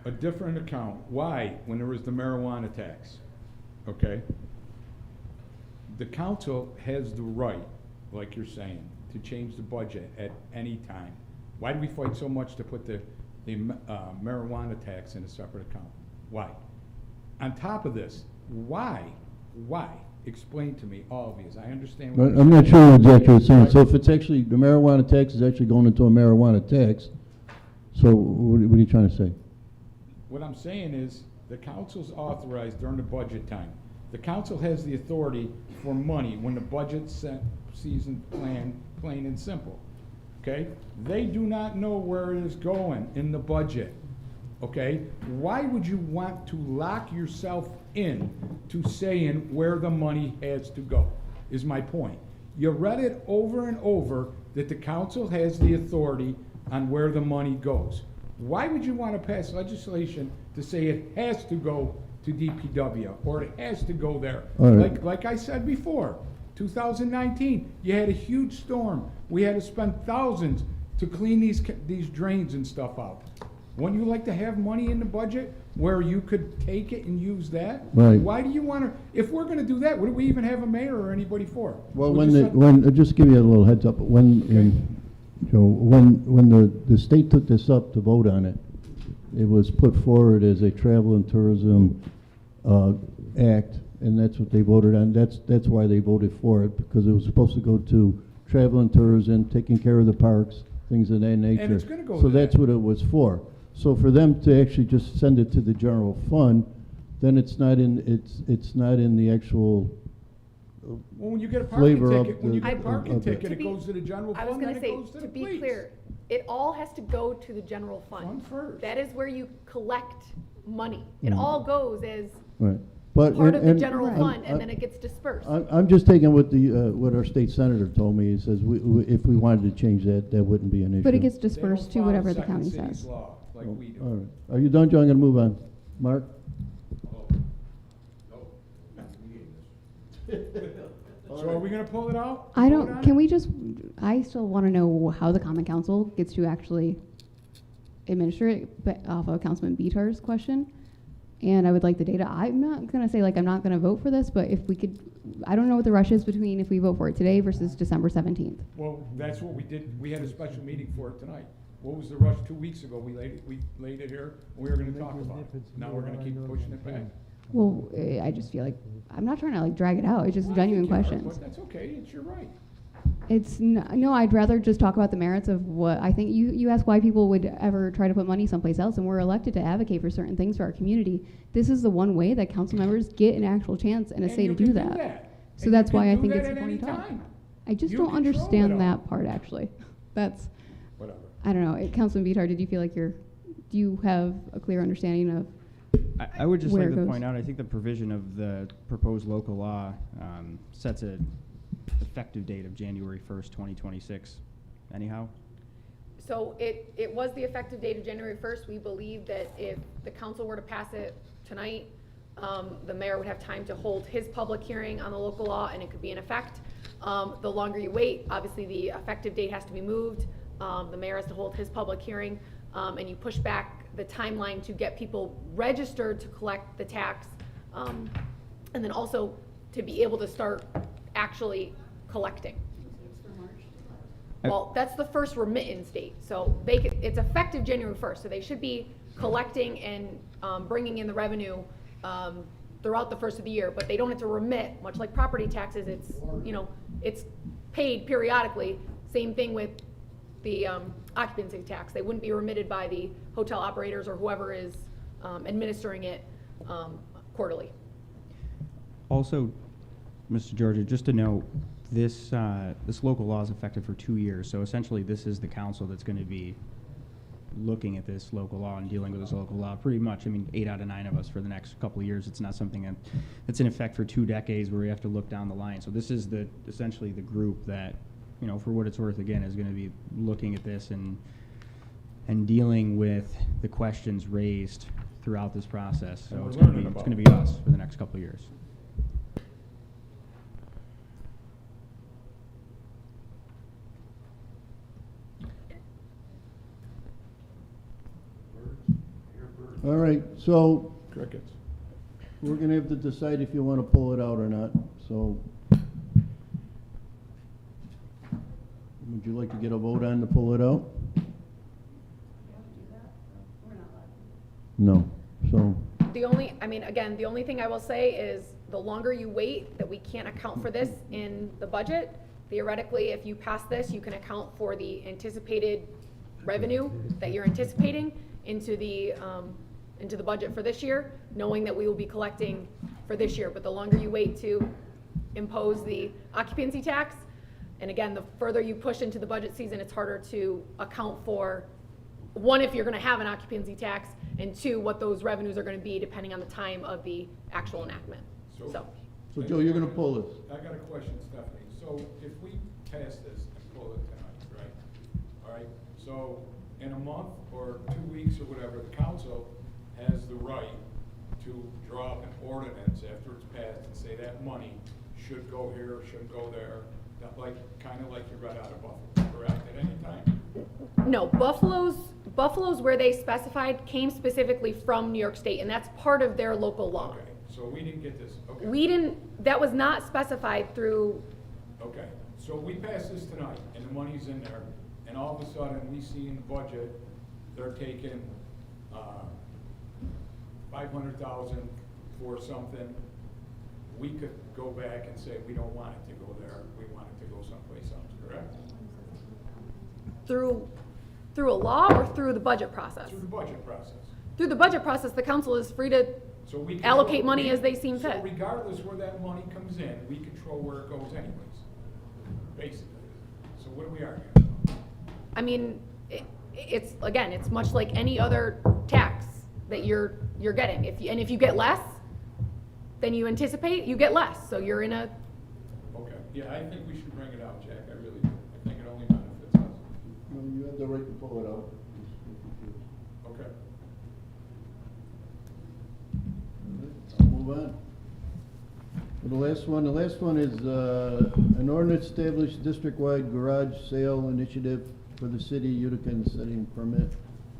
a different account, why, when there was the marijuana tax, okay? The council has the right, like you're saying, to change the budget at any time. Why do we fight so much to put the marijuana tax in a separate account? Why? On top of this, why? Explain to me, all of you, I understand. what you're I'm not saying. sure exactly what you're saying. So if it's actually, the marijuana tax is actually going into a marijuana tax, so what are you trying to say? What I'm saying is, the council's authorized during the budget time. The council has the authority for money when the budget season plan, plain and simple, okay? They do not know where it is going in the budget, okay? Why would you want to lock yourself in to saying where the money has to go, is my point. You read it over and over that the council has the authority on where the money goes. Why would you want to pass legislation to say it has to go to DPW, or it has to go there? All right. Like I said before, 2019, you had a huge storm. We had to spend thousands to clean these drains and stuff out. Wouldn't you like to have money in the budget where you could take it and use that? Right. Why do you want to, if we're going to do that, what do we even have a mayor or anybody for? Well, We when just the, said- just give you a little heads up, Joe, when the state took this up to vote on it, it was put forward as a travel and tourism, act, and that's what they voted on. That's why they voted for it, because it was supposed to go to travel and tourism, taking care of the parks, things of that nature. it's gonna go So to that's that. what it was for. So for them to actually just send it to the general fund, then it's not in the actual, Well, when you get a flavor parking of ticket, when you the- get a parking of the- ticket, it goes to the general I was fund, then gonna it say, goes to to the be police. clear, it all has to go to the general fund. Fund first. That is where you collect money. It Mhm. all goes as right. But, part of the and- general I'm- fund, and I'm- then it gets dispersed. I'm just taking what what our state senator told me. He says if we wanted to change that, that wouldn't be an issue. But it gets They don't dispersed to follow whatever the Second county City's says. law like Oh, we do. all right. Are you done, Joe? I'm gonna move on. Mark? So are we gonna pull it out? I Vote don't, on can it? we just, I still want to know how the common council gets to actually administer it, but off of Councilman Beatar's question. And I would like the data. I'm not going to say like I'm not going to vote for this, but if we could, I don't know what the rush is between if we vote for it today versus December 17th. Well, that's what we did. We had a special meeting for it tonight. What was the rush 2 weeks ago? We laid it here, and we were gonna talk about it. Now we're gonna keep pushing it back. Well, I just feel like, I'm not trying to like drag it out. It's just I genuine think you are, questions. but that's okay, it's your right. It's, no, I'd rather just talk about the merits of what, I think you ask why people would ever try to put money someplace else, and we're elected to advocate for certain things for our community. This is the one way that council members get an actual chance and a say you to do can that. So And that's you why can I do think that it's at any important to talk. time. I just You don't control it understand all. that part, actually. That's, Whatever. I don't know. Councilman Vitar, did you feel like do you have a clear understanding of? I would just Where like it to goes. point out, I think the provision of the proposed local law sets a effective date of January 1st, 2026 anyhow. So it was the effective date of January 1st. We believe that if the council were to pass it tonight, the mayor would have time to hold his public hearing on the local law, and it could be in effect. The longer you wait, obviously the effective date has to be moved. The mayor has to hold his public hearing, and you push back the timeline to get people registered to collect the tax, and then also to be able to start actually collecting. Well, that's the first remittance date, so it's effective January 1st, so they should be collecting and bringing in the revenue throughout the first of the year, but they don't have to remit, much like property taxes, it's paid periodically. Same thing with the occupancy tax. They wouldn't be remitted by the hotel operators or whoever is administering it quarterly. Also, Mr. Georgia, just to note, this local law is effective for 2 years, so essentially this is the council that's going to be looking at this local law and dealing with this local law pretty much. I mean, 8 out of 9 of us for the next couple of years. It's not something that's in effect for 2 decades where we have to look down the line. So this is essentially the group that, for what it's worth, again, is going to be looking at this and dealing with the questions raised throughout this process. So And we're it's going learning to about be it. us for the next couple of years. All right, so Crickets. we're gonna have to decide if you wanna pull it out or not, so. Would you like to get a vote on to pull it out? No, so, The only thing I will say is the longer you wait, that we can't account for this in the budget. Theoretically, if you pass this, you can account for the anticipated revenue that you're anticipating into the budget for this year, knowing that we will be collecting for this year. But the longer you wait to impose the occupancy tax, and again, the further you push into the budget season, it's harder to account for, one, if you're gonna have an occupancy tax, and 2, what those revenues are gonna be depending on the time of the actual enactment. So, so Joe, you're gonna pull this. I got a question, Stephanie. So if we pass this and pull it tonight, right? All right, so in a month or 2 weeks or whatever, the council has the right to draw up an ordinance after it's passed and say that money should go here, should go there, kind of like you read out of Buffalo, correct, at any time? no, Buffalo's where they specified came specifically from New York State, and that's part of their local law. Okay, so we didn't get this, okay. That was not specified through, Okay, so we pass this tonight, and the money's in there, and all of a sudden, we see in the budget, they're taking, 500,000 for something. We could go back and say, we don't want it to go there, we want it to go someplace else, correct? through a law or through the budget process? Through the budget process. Through the budget process, the council is free to So we allocate money as they seem So fit. regardless where that money comes in, we control where it goes anyways, basically. So what are we arguing about? I mean, it's much like any other tax that you're getting. If you get less than you anticipate, you get less. So you're in a, Okay, yeah, I think we should bring it out, Jack, I really do. I think it only benefits us. No, you have the right to pull it out. Okay. I'll move on. For the the last one is, an ordinance established district-wide garage sale initiative for the city of Utica and setting permit.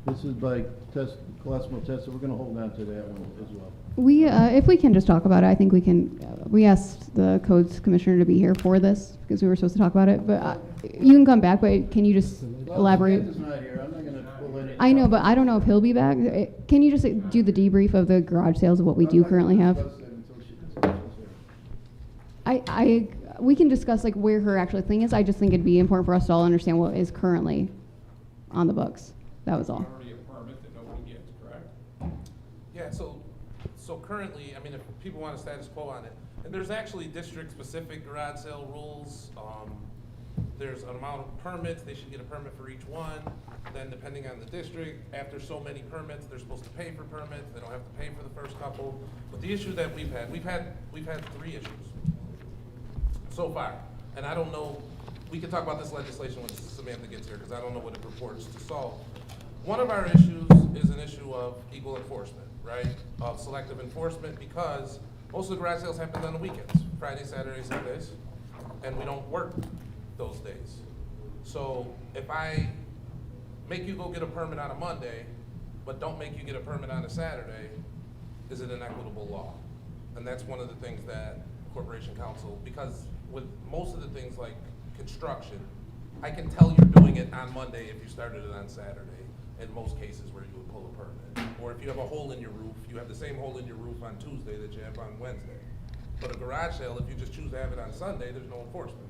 This is by Colosimo Test, so we're gonna hold on to that one as well. We, if we can just talk about it, I think we can, we asked the codes commissioner to be here for this, because we were supposed to talk about it, but you can come back, but can you just elaborate? Well, Samantha's not here, I'm not gonna pull any. I know, but I don't know if he'll be back. Can you just do the debrief of the garage sales of what we do currently have? We can discuss like where her actual thing is. I just think it'd be important for us to all understand what is currently on the books. That was all. Already a permit that nobody gets, correct? Yeah, so currently, I mean, if people want a status quo on it, and there's actually district-specific garage sale rules. There's an amount of permits, they should get a permit for each one. Then depending on the district, after so many permits, they're supposed to pay for permits, they don't have to pay for the first couple. But the issue that we've had 3 issues so far. And I don't know, we can talk about this legislation when Samantha gets here, because I don't know what it purports to solve. One of our issues is an issue of equal enforcement, right? Of selective enforcement, because most of the garage sales happen on the weekends, Friday, Saturday, Sundays, and we don't work those days. So if I make you go get a permit on a Monday, but don't make you get a permit on a Saturday, is it an equitable law? And that's one of the things that Corporation Council, because with most of the things like construction, I can tell you're doing it on Monday if you started it on Saturday, in most cases where you would pull a permit. Or if you have a hole in your roof, you have the same hole in your roof on Tuesday that you have on Wednesday. But a garage sale, if you just choose to have it on Sunday, there's no enforcement.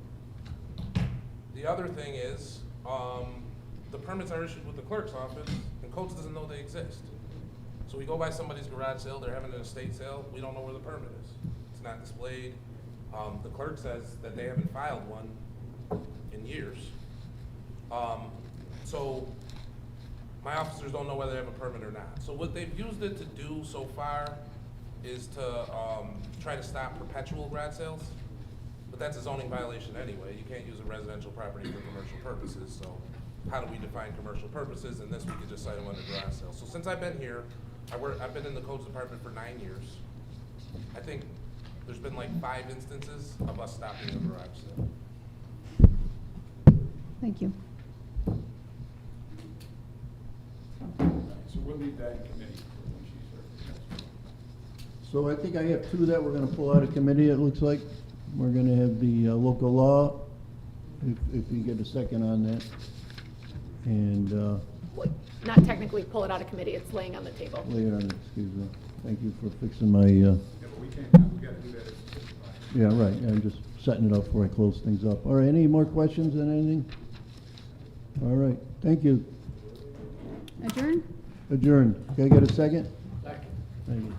The other thing is, the permits are issued with the clerk's office, and codes doesn't know they exist. So we go by somebody's garage sale, they're having an estate sale, we don't know where the permit is. It's not displayed. The clerk says that they haven't filed one in years. So my officers don't know whether they have a permit or not. So what they've used it to do so far is to try to stop perpetual garage sales. But that's a zoning violation anyway. You can't use a residential property for commercial purposes, so how do we define commercial purposes? And this, we could just cite them under garage sales. So since I've been here, I've been in the codes department for 9 years. I think there's been like 5 instances of us stopping a garage sale. Thank you. So we'll leave that in committee for when she's here. So I think I have 2 that we're gonna pull out of committee, it looks like. We're gonna have the local law, if you get a second on that. And Not technically pull it out of committee, it's laying on the table. lay it on, excuse me. Thank you for fixing my, Yeah, but we can't, we gotta do that at 6 o'clock. yeah, right, I'm just setting it up before I close things up. All right, any more questions on anything? All right, thank you. Adjourn? Adjourned. Can I get a second? Second. Thank you.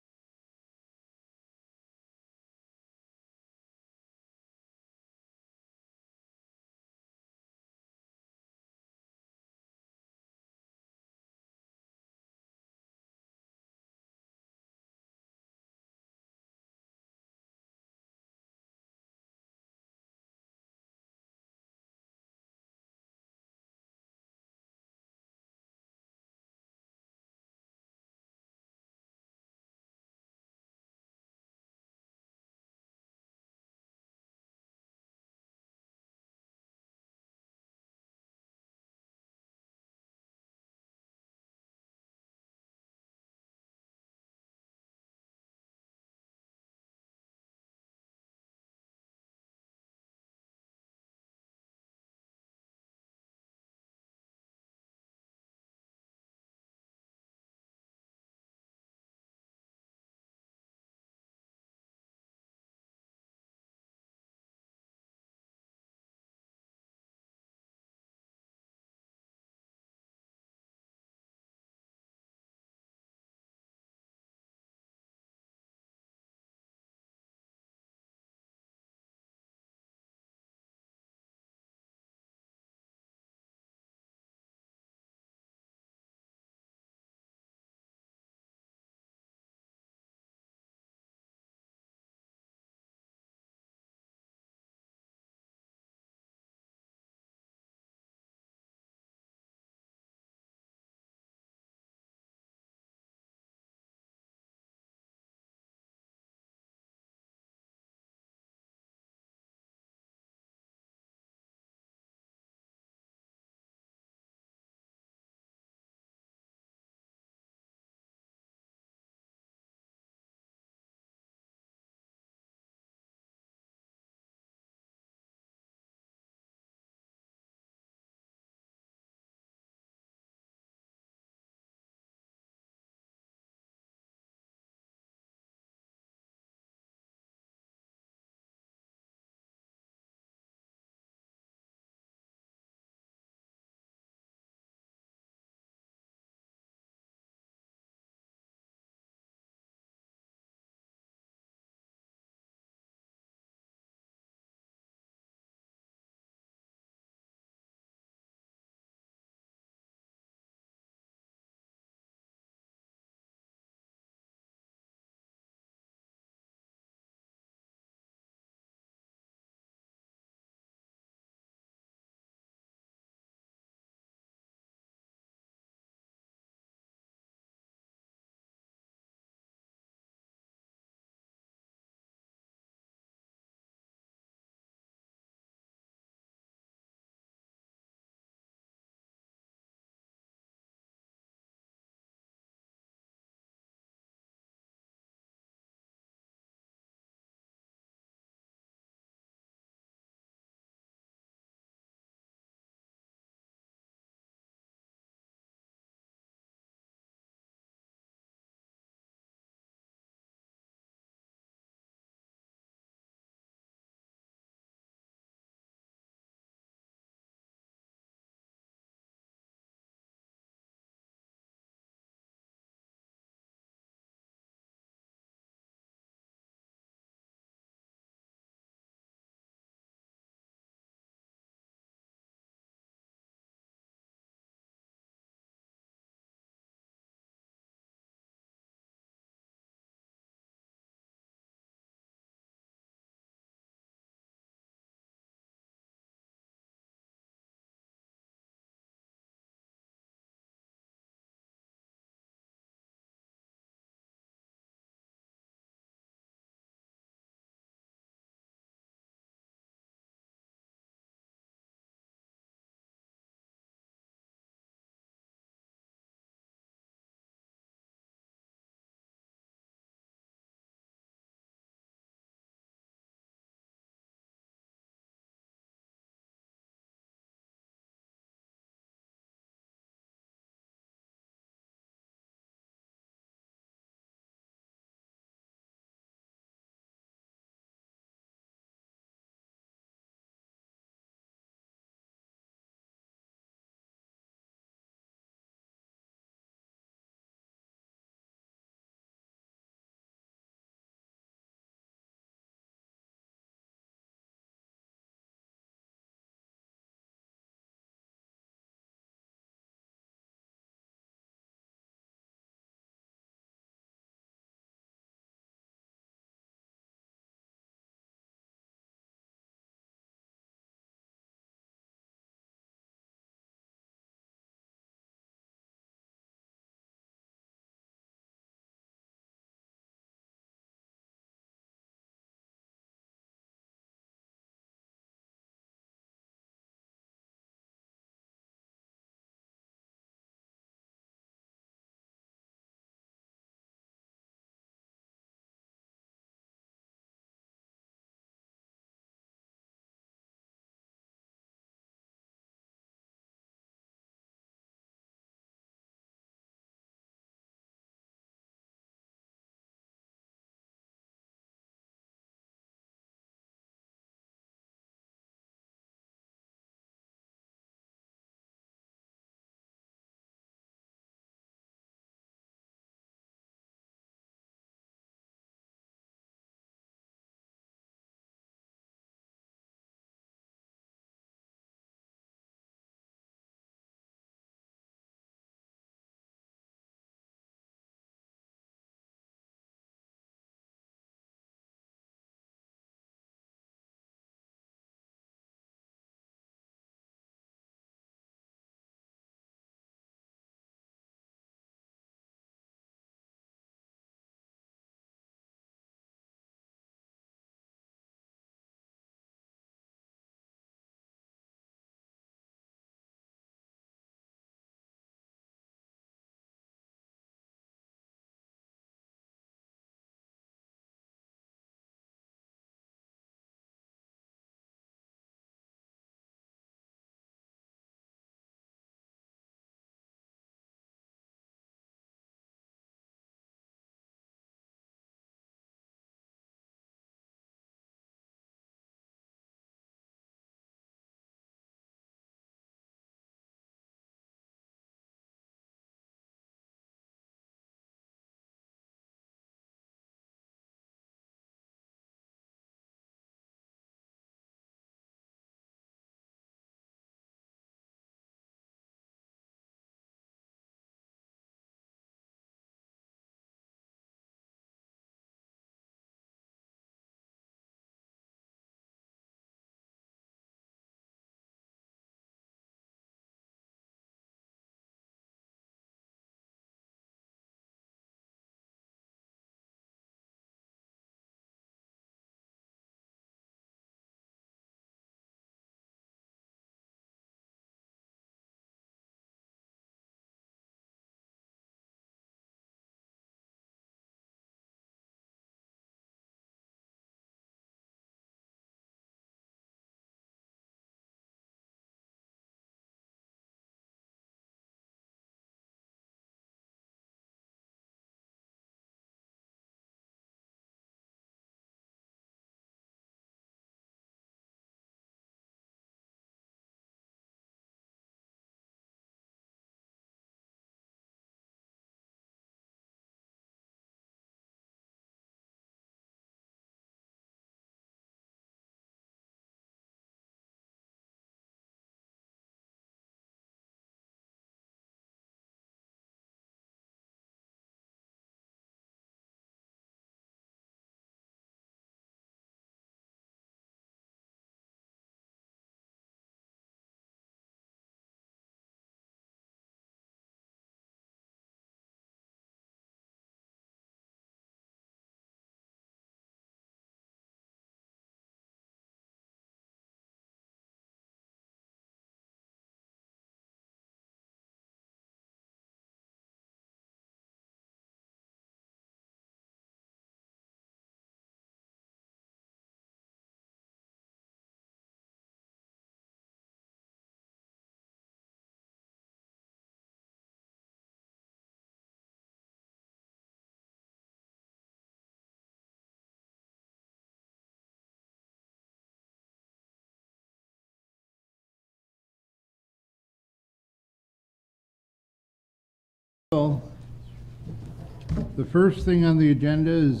The first thing on the agenda is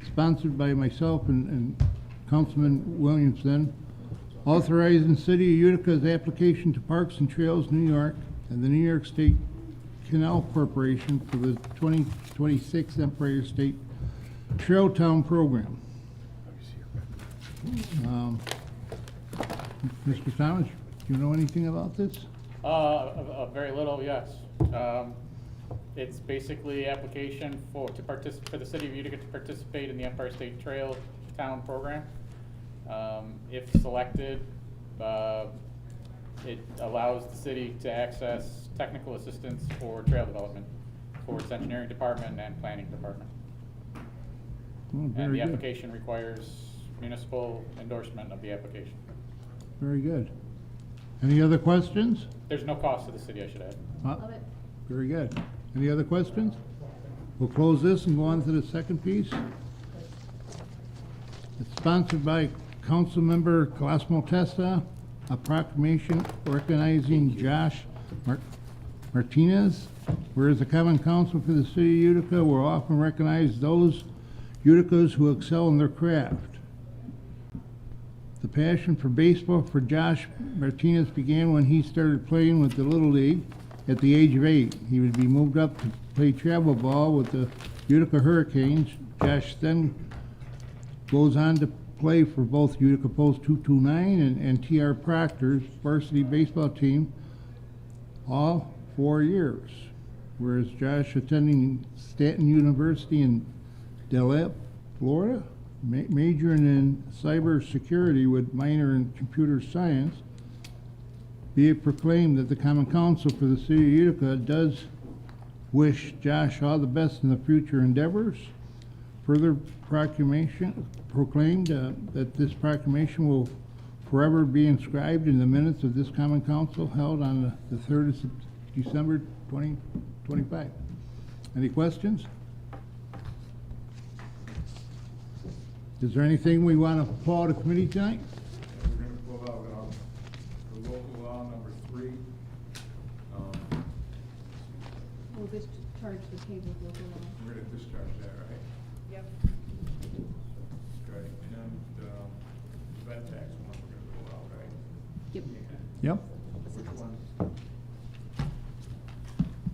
sponsored by myself and Councilman Williamson, authorizing the City of Utica's application to Parks and Trails New York and the New York State Canal Corporation for the 2026 Empire State Trail Town Program. Mr. Thomas, do you know anything about this? Very little, yes. It's basically application for the city of Utica to participate in the Empire State Trail Town Program. If selected, it allows the city to access technical assistance for trail development for its engineering department and planning department. Oh, And very the good. application requires municipal endorsement of the application. Very good. Any other questions? There's no cost to the city, I should add. Love it. Very good. Any other questions? We'll close this and go on to the second piece. It's sponsored by Councilmember Colosimo Testa, a proclamation recognizing Josh Martinez. Whereas the Common Council for the City of Utica will often recognize those Uticans who excel in their craft. The passion for baseball for Josh Martinez began when he started playing with the Little League at the age of 8. He would be moved up to play travel ball with the Utica Hurricanes. Josh then goes on to play for both Utica Post 229 and TR Proctor's varsity baseball team all 4 years. Whereas Josh attending Stanton University in Delap, Florida, majoring in cybersecurity with minor in computer science. Be it proclaimed that the Common Council for the City of Utica does wish Josh all the best in the future endeavors. Further proclaimed that this proclamation will forever be inscribed in the minutes of this Common Council held on the 3rd of December 2025. Any questions? Is there anything we want to pull out of committee tonight? We're gonna pull out, the local law number 3. We'll discharge the table of local law. We're gonna discharge that, right? Yep. Right, and, the vet tax one, we're gonna pull out, right? Yep. Yep. Which one?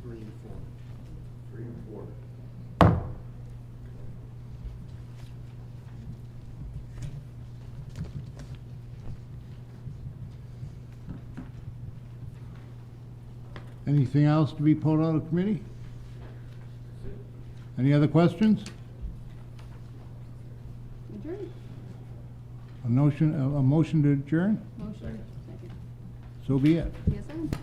3 and 4. 3 and 4. Anything else to be pulled out of committee? Any other questions? Adjourn. A motion to adjourn? Motion. Second. So be it. Yes, sir.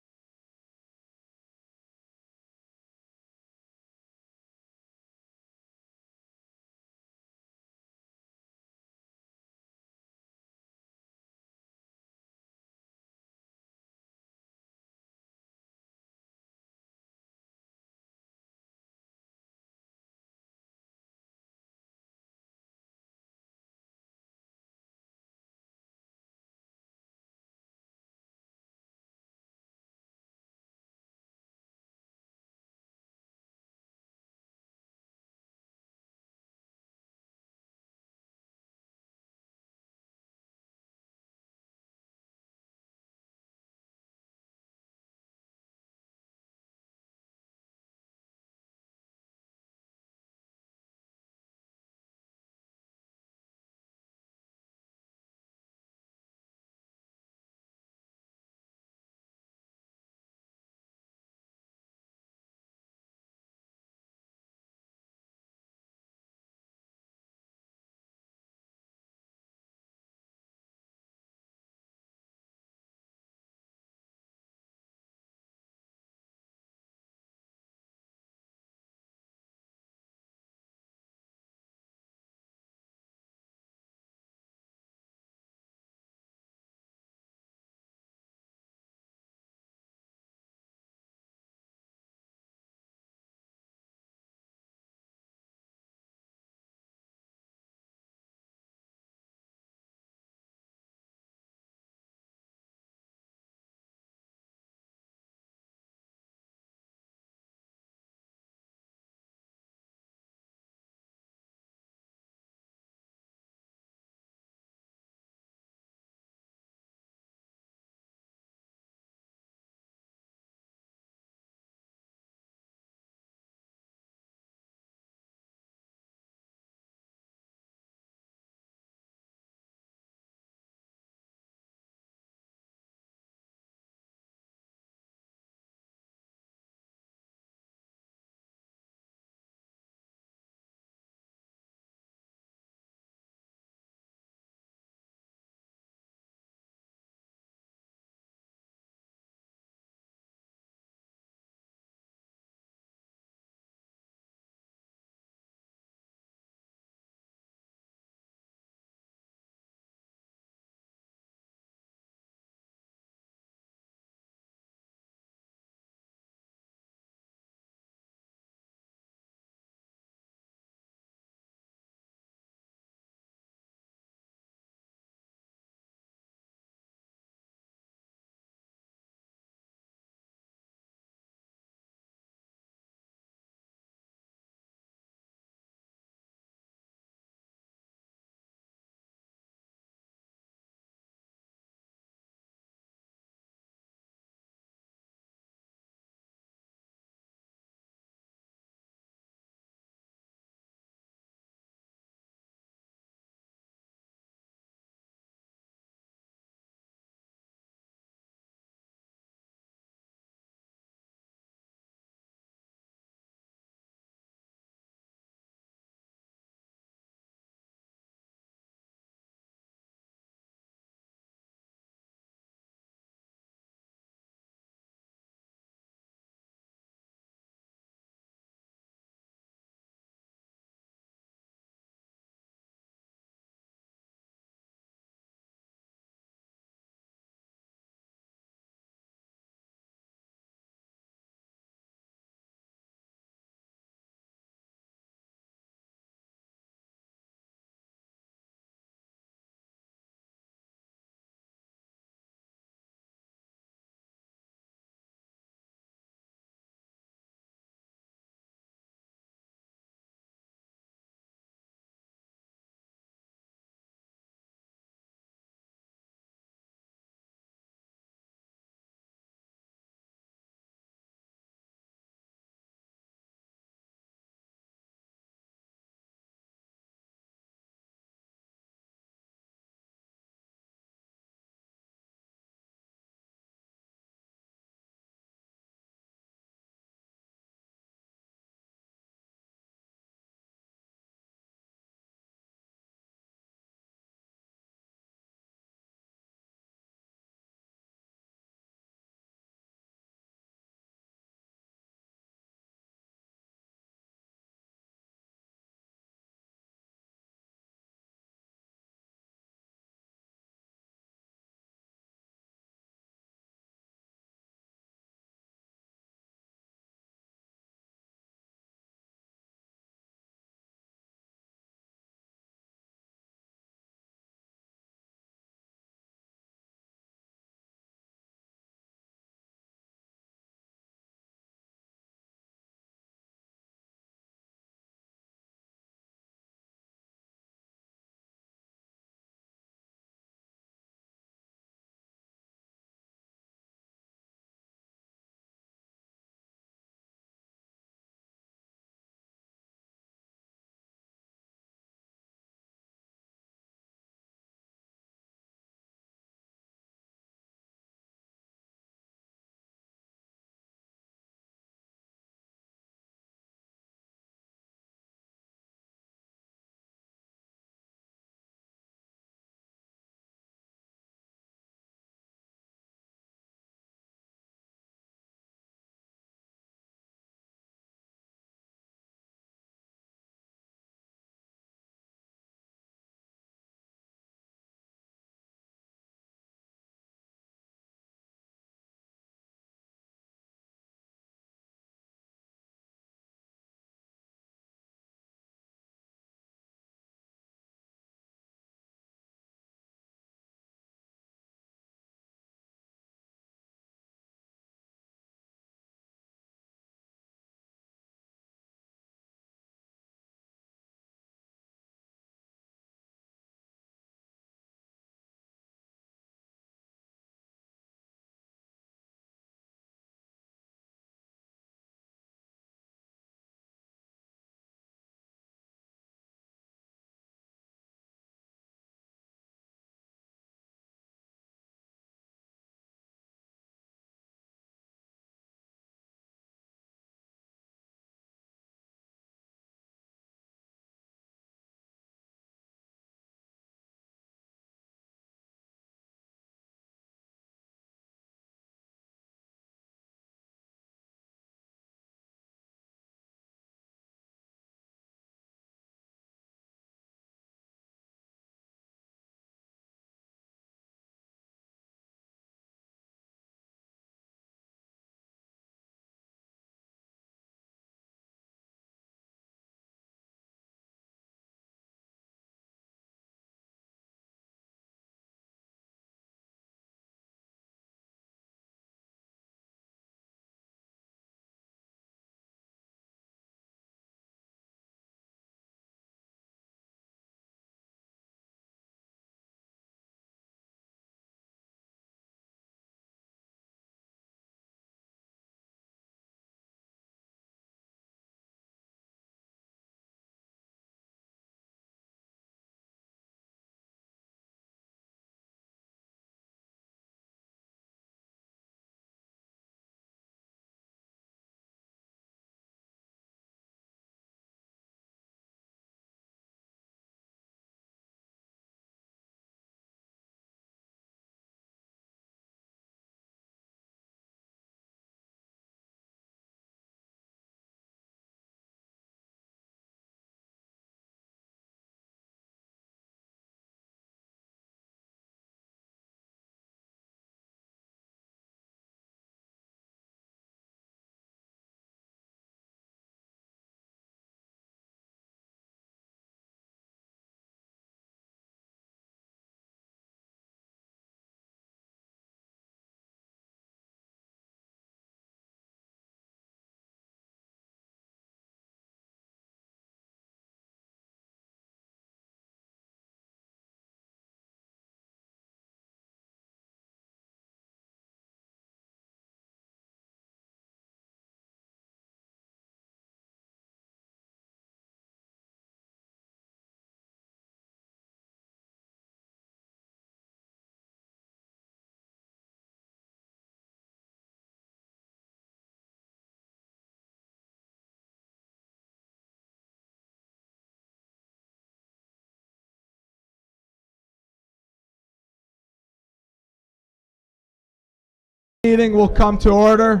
meeting will come to order.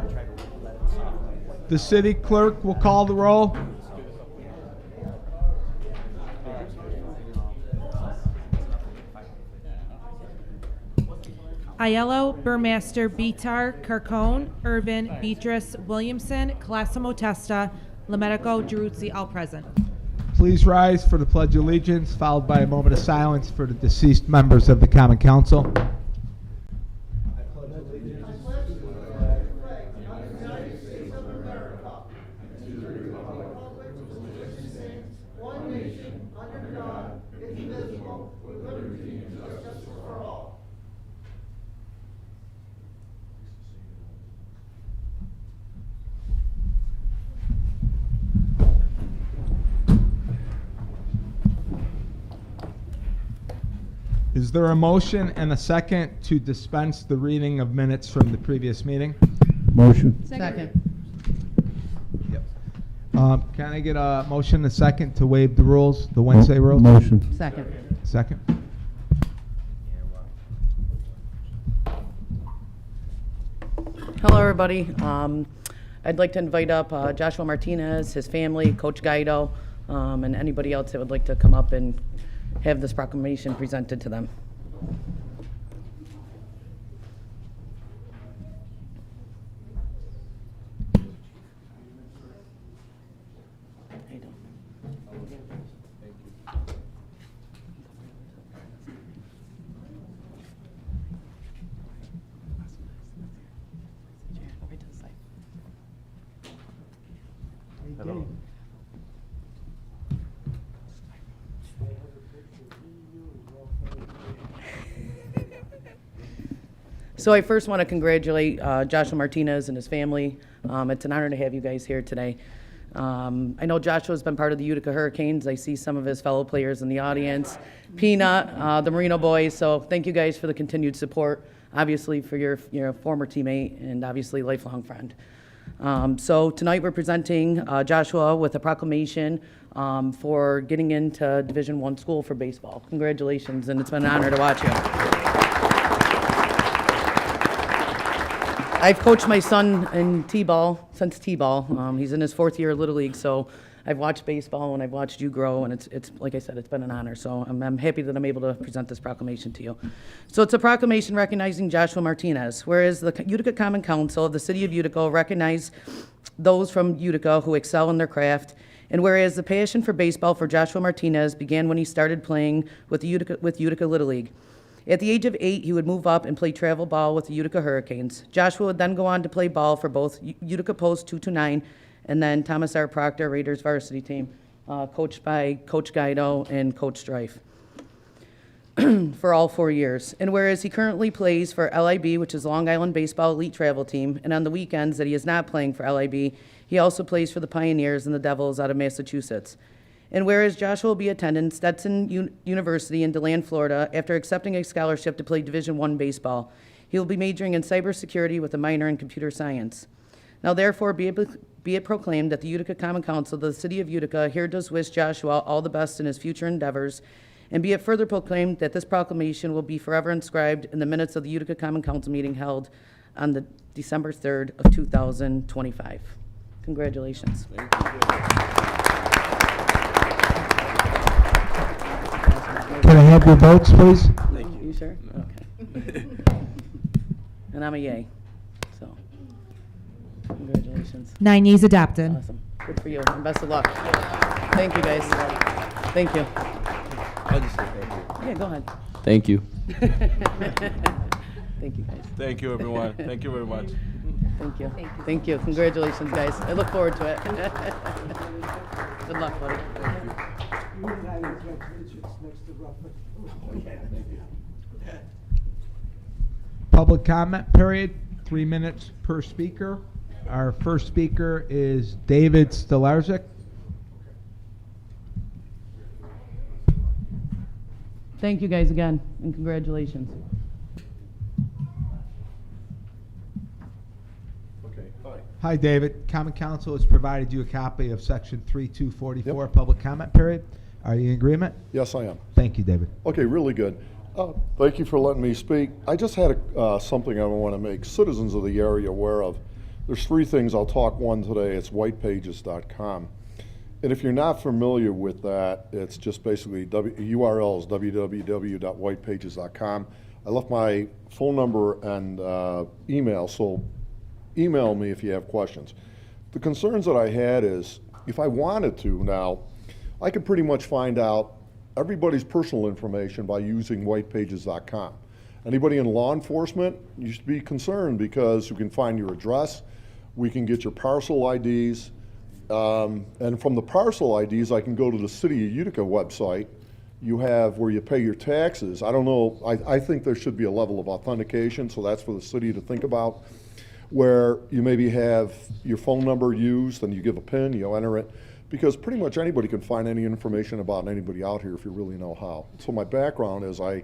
The city clerk will call the roll. Aiello, Burmaster, Bitar, Carcone, Irvin, Beatrice, Williamson, Classimo Testa, Lemetico, Giruzzi, all present. Please rise for the Pledge of Allegiance, followed by a moment of silence for the deceased members of the Common Council. Is there a motion and a second to dispense the reading of minutes from the previous meeting? Motion. Second. Yep. Can I get a motion and a second to waive the rules, the Wednesday rules? Motion. Second. Second. Hello, everybody. I'd like to invite up Joshua Martinez, his family, Coach Guido, and anybody else that would like to come up and have this proclamation presented to them. Hello. So I first want to congratulate Joshua Martinez and his family. It's an honor to have you guys here today. I know Joshua's been part of the Utica Hurricanes. I see some of his fellow players in the audience. Peanut, the Marino boys. So thank you guys for the continued support, obviously for your former teammate and obviously lifelong friend. So tonight we're presenting Joshua with a proclamation for getting into Division I school for baseball. Congratulations, and it's been an honor to watch you. I've coached my son in T-ball since T-ball. He's in his 4th year of Little League, so I've watched baseball and I've watched you grow, and it's like I said, it's been an honor. So I'm happy that I'm able to present this proclamation to you. So it's a proclamation recognizing Joshua Martinez, whereas the Utica Common Council of the City of Utica recognize those from Utica who excel in their craft, and whereas the passion for baseball for Joshua Martinez began when he started playing with Utica Little League. At the age of 8, he would move up and play travel ball with the Utica Hurricanes. Joshua would then go on to play ball for both Utica Post 229 and then Thomas R. Proctor Raiders varsity team, coached by Coach Guido and Coach Strife for all 4 years. And whereas he currently plays for LIB, which is Long Island Baseball Elite Travel Team, and on the weekends that he is not playing for LIB, he also plays for the Pioneers and the Devils out of Massachusetts. And whereas Joshua will be attending Stetson University in DeLand, Florida, after accepting a scholarship to play Division I baseball, he will be majoring in cybersecurity with a minor in computer science. Now, therefore, be it proclaimed that the Utica Common Council of the City of Utica here does wish Joshua all the best in his future endeavors, and be it further proclaimed that this proclamation will be forever inscribed in the minutes of the Utica Common Council meeting held on the December 3rd of 2025. Congratulations. Can I have your votes, please? Thank you. You sure? Okay. And I'm a yay, so congratulations. 9 yeas adopted. Awesome. Good for you, and best of luck. Thank you, guys. Thank you. I'll just say thank you. Yeah, go ahead. Thank you. Thank you, guys. Thank you, everyone. Thank you very much. Thank you. Thank you. Congratulations, guys. I look forward to it. Good luck, buddy. Public comment period, 3 minutes per speaker. Our first speaker is David Stolarczyk. Thank you, guys, again, and congratulations. Okay, hi. Hi, David. Common Council has provided you a copy of Section 3244, public comment period. Are you in agreement? Yes, I am. Thank you, David. Okay, really good. Thank you for letting me speak. I just had something I want to make citizens of the area aware of. There's three things. I'll talk one today. It's whitepages.com. And if you're not familiar with that, it's just basically URL is www.whitepages.com. I left my phone number and email, so email me if you have questions. The concerns that I had is, if I wanted to now, I could pretty much find out everybody's personal information by using whitepages.com. Anybody in law enforcement, you should be concerned because you can find your address, we can get your parcel IDs, and from the parcel IDs, I can go to the City of Utica website. You have where you pay your taxes. I don't know, I think there should be a level of authentication, so that's for the city to think about, where you maybe have your phone number used and you give a PIN, you enter it, because pretty much anybody can find any information about anybody out here if you really know how. So my background is I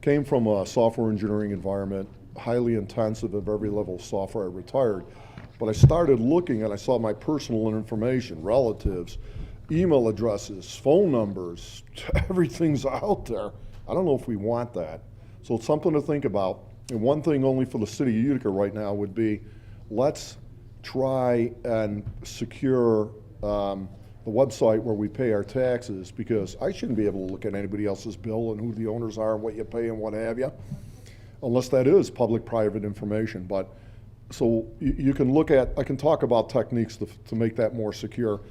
came from a software engineering environment, highly intensive at every level of software. I retired, but I started looking and I saw my personal information, relatives, email addresses, phone numbers, everything's out there. I don't know if we want that. So it's something to think about. And one thing only for the City of Utica right now would be, let's try and secure the website where we pay our taxes, because I shouldn't be able to look at anybody else's bill and who the owners are and what you pay and what have you, unless that is public-private information. But so you can look at, I can talk about techniques to make that more secure.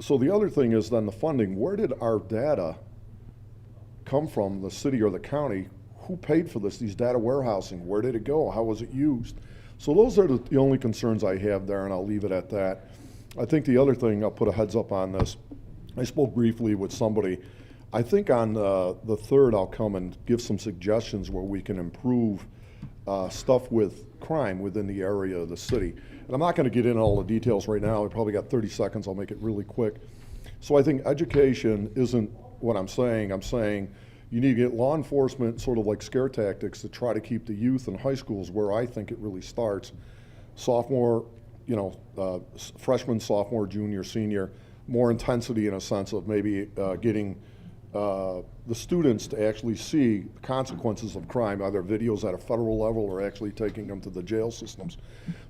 So the other thing is then the funding. Where did our data come from, the city or the county? Who paid for this, these data warehousing? Where did it go? How was it used? So those are the only concerns I have there, and I'll leave it at that. I think the other thing, I'll put a heads up on this. I spoke briefly with somebody. I think on the 3rd, I'll come and give some suggestions where we can improve stuff with crime within the area of the city. And I'm not going to get into all the details right now. I probably got 30 seconds. I'll make it really quick. So I think education isn't what I'm saying. I'm saying you need to get law enforcement sort of like scare tactics to try to keep the youth in high schools, where I think it really starts. Sophomore, freshman, sophomore, junior, senior, more intensity in a sense of maybe getting the students to actually see the consequences of crime, either videos at a federal level or actually taking them to the jail systems.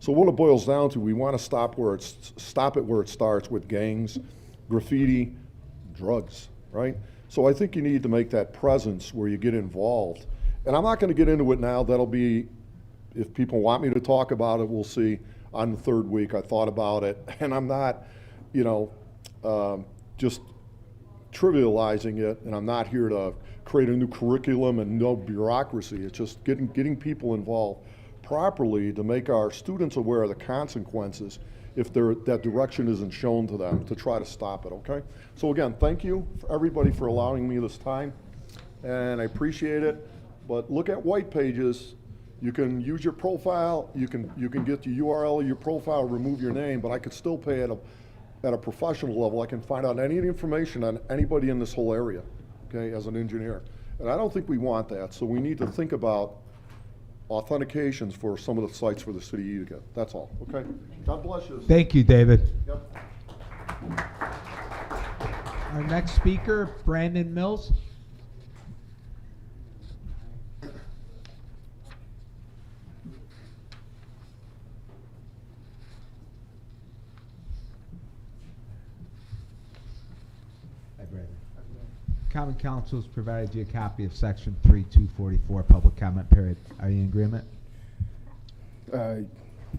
So what it boils down to, we want to stop it where it starts with gangs, graffiti, drugs, right? So I think you need to make that presence where you get involved. And I'm not going to get into it now. That'll be, if people want me to talk about it, we'll see. On the 3rd week, I thought about it, and I'm not, just trivializing it, and I'm not here to create a new curriculum and no bureaucracy. It's just getting people involved properly to make our students aware of the consequences if that direction isn't shown to them, to try to stop it, okay? So again, thank you for everybody for allowing me this time, and I appreciate it, but look at White Pages. You can use your profile, you can get the URL of your profile, remove your name, but I could still pay at a professional level. I can find out any information on anybody in this whole area, okay, as an engineer. And I don't think we want that, so we need to think about authentications for some of the sites for the City of Utica. That's all, okay? God bless you. Thank you, David. Yep. Our next speaker, Brandon Mills. Common Council has provided you a copy of Section 3244, public comment period. Are you in agreement?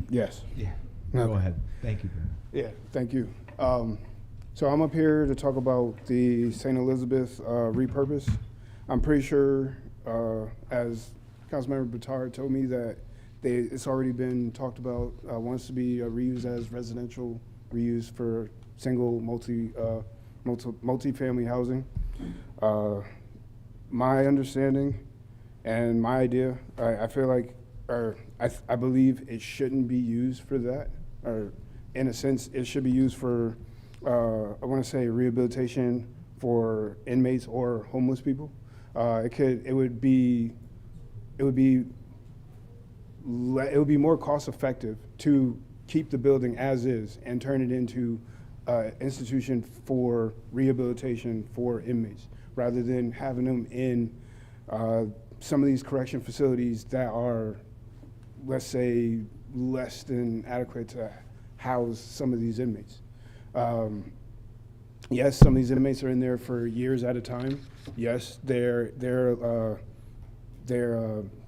Yes. Yeah. Go ahead. Thank you, Brandon. Yeah, thank you. So I'm up here to talk about the St. Elizabeth repurpose. I'm pretty sure, as Councilmember Bitar told me, that it's already been talked about, wants to be reused as residential reuse for single multi-family housing. My understanding and my idea, I feel like, or I believe it shouldn't be used for that, or in a sense, it should be used for, I want to say rehabilitation for inmates or homeless people. It would be more cost effective to keep the building as is and turn it into institution for rehabilitation for inmates, rather than having them in some of these correction facilities that are, let's say, less than adequate to house some of these inmates. Yes, some of these inmates are in there for years at a time. Yes, they're in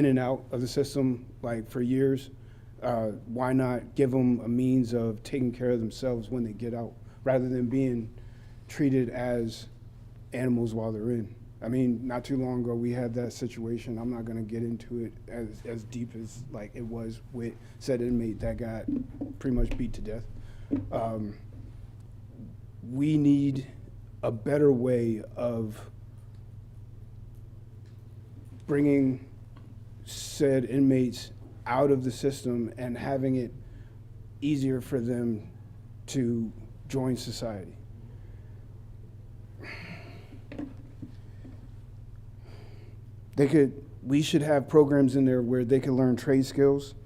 and out of the system like for years. Why not give them a means of taking care of themselves when they get out, rather than being treated as animals while they're in? I mean, not too long ago, we had that situation. I'm not gonna get into it as deep as like it was with said inmate that got pretty much beat to death. We need a better way of bringing said inmates out of the system and having it easier for them to join society. We should have programs in there where they can learn trade skills,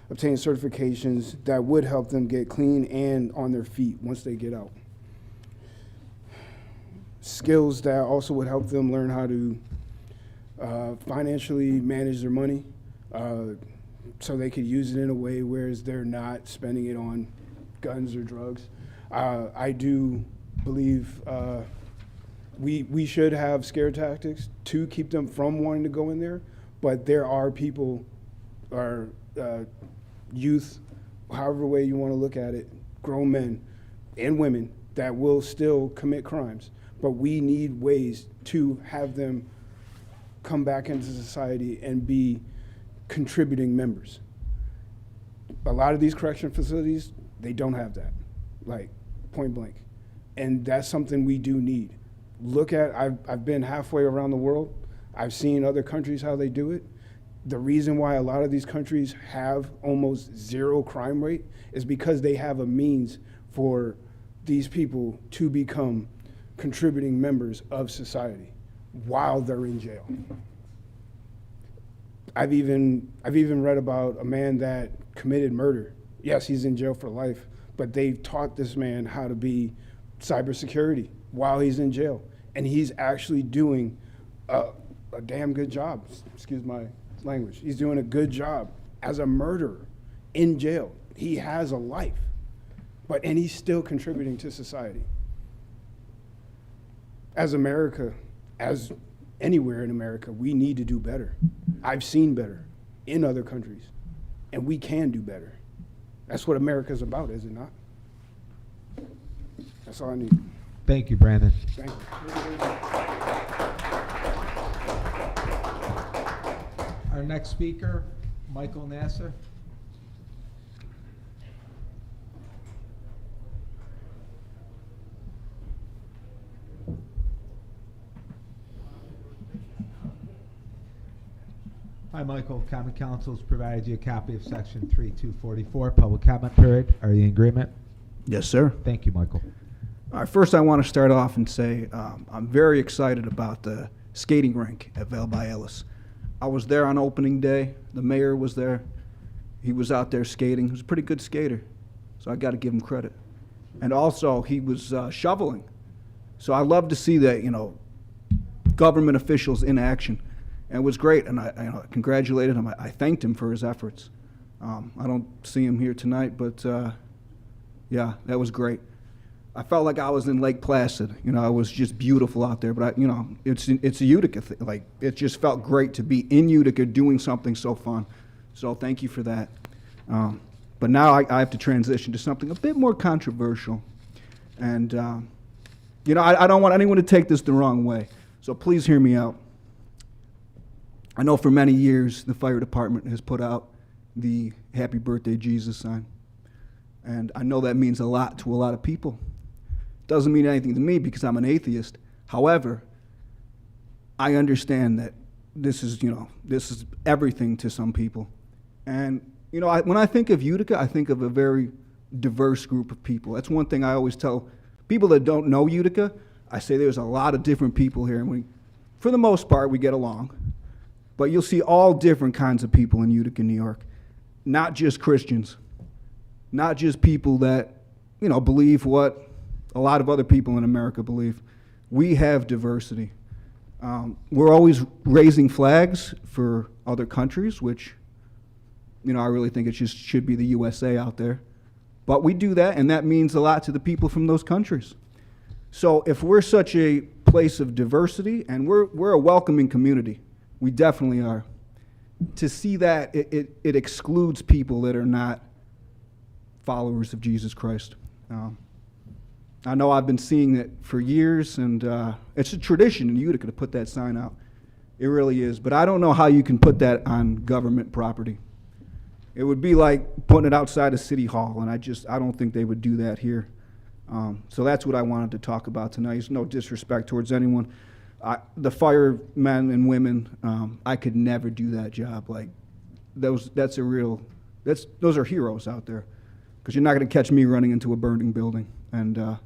obtain certifications that would help them get clean and on their feet once they get out. Skills that also would help them learn how to financially manage their money, so they could use it in a way where they're not spending it on guns or drugs. I do believe we should have scare tactics to keep them from wanting to go in there, but there are people, or youth, however way you want to look at it, grown men and women that will still commit crimes. But we need ways to have them come back into society and be contributing members. A lot of these correction facilities, they don't have that, like point blank. And that's something we do need. I've been halfway around the world. I've seen other countries how they do it. The reason why a lot of these countries have almost zero crime rate is because they have a means for these people to become contributing members of society while they're in jail. I've even read about a man that committed murder. Yes, he's in jail for life, but they've taught this man how to be cybersecurity while he's in jail. And he's actually doing a damn good job. Excuse my language. He's doing a good job as a murderer in jail. He has a life, and he's still contributing to society. As America, as anywhere in America, we need to do better. I've seen better in other countries, and we can do better. That's what America's about, is it not? That's all I need. Thank you, Brandon. Thank you. Our next speaker, Michael Nasser. Hi, Michael. Common Council has provided you a copy of Section 3244, Public Comment Period. Are you in agreement? Yes, sir. Thank you, Michael. All right, first I want to start off and say I'm very excited about the skating rink at Val by Ellis. I was there on opening day. The mayor was there. He was out there skating. He was a pretty good skater, so I got to give him credit. And also, he was shoveling. So I love to see that, government officials in action. And it was great, and I congratulated him. I thanked him for his efforts. I don't see him here tonight, but yeah, that was great. I felt like I was in Lake Placid. It was just beautiful out there. But it's a Utica thing. Like, it just felt great to be in Utica doing something so fun. So thank you for that. But now I have to transition to something a bit more controversial, and I don't want anyone to take this the wrong way. So please hear me out. I know for many years the fire department has put out the Happy Birthday Jesus sign. And I know that means a lot to a lot of people. Doesn't mean anything to me because I'm an atheist. However, I understand that this is everything to some people. And, when I think of Utica, I think of a very diverse group of people. That's one thing I always tell people that don't know Utica. I say there's a lot of different people here, and for the most part, we get along. But you'll see all different kinds of people in Utica, New York. Not just Christians. Not just people that, believe what a lot of other people in America believe. We have diversity. We're always raising flags for other countries, which, I really think it just should be the USA out there. But we do that, and that means a lot to the people from those countries. So if we're such a place of diversity, and we're a welcoming community, we definitely are, to see that it excludes people that are not followers of Jesus Christ. I know I've been seeing it for years, and it's a tradition in Utica to put that sign out. It really is. But I don't know how you can put that on government property. It would be like putting it outside of City Hall, and I don't think they would do that here. So that's what I wanted to talk about tonight. There's no disrespect towards anyone. The firemen and women, I could never do that job. Like, those are heroes out there, because you're not going to catch me running into a burning building. And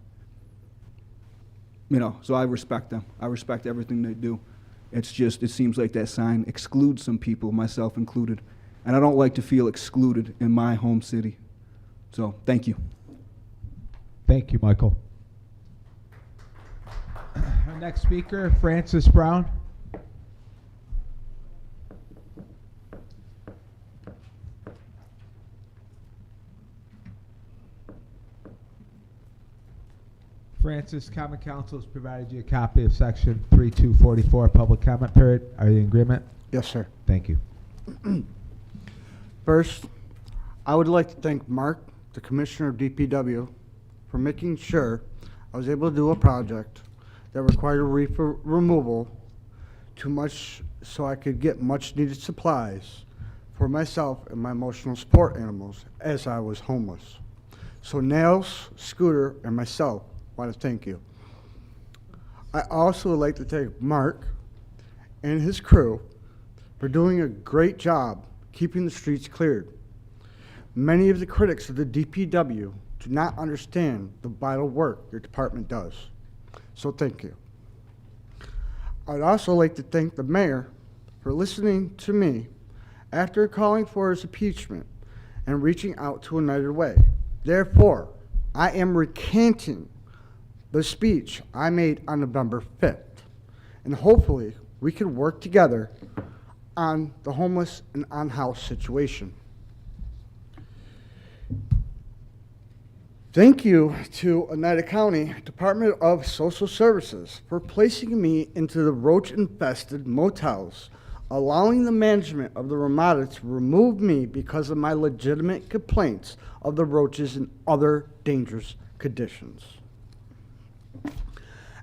so I respect them. I respect everything they do. It's just, it seems like that sign excludes some people, myself included. And I don't like to feel excluded in my home city. So, thank you. Thank you, Michael. Our next speaker, Francis Brown. Francis, Common Council has provided you a copy of Section 3244, Public Comment Period. Are you in agreement? Yes, sir. Thank you. First, I would like to thank Mark, the Commissioner of DPW, for making sure I was able to do a project that required reefer removal so I could get much needed supplies for myself and my emotional support animals as I was homeless. So Nails, Scooter, and myself want to thank you. I also would like to thank Mark and his crew for doing a great job keeping the streets cleared. Many of the critics of the DPW do not understand the vital work your department does. So thank you. I'd also like to thank the mayor for listening to me after calling for his impeachment and reaching out to United Way. Therefore, I am recanting the speech I made on November 5th. And hopefully we can work together on the homeless and on-house situation. Thank you to Oneida County Department of Social Services for placing me into the roach-infested motels, allowing the management of the Ramada to remove me because of my legitimate complaints of the roaches and other dangerous conditions.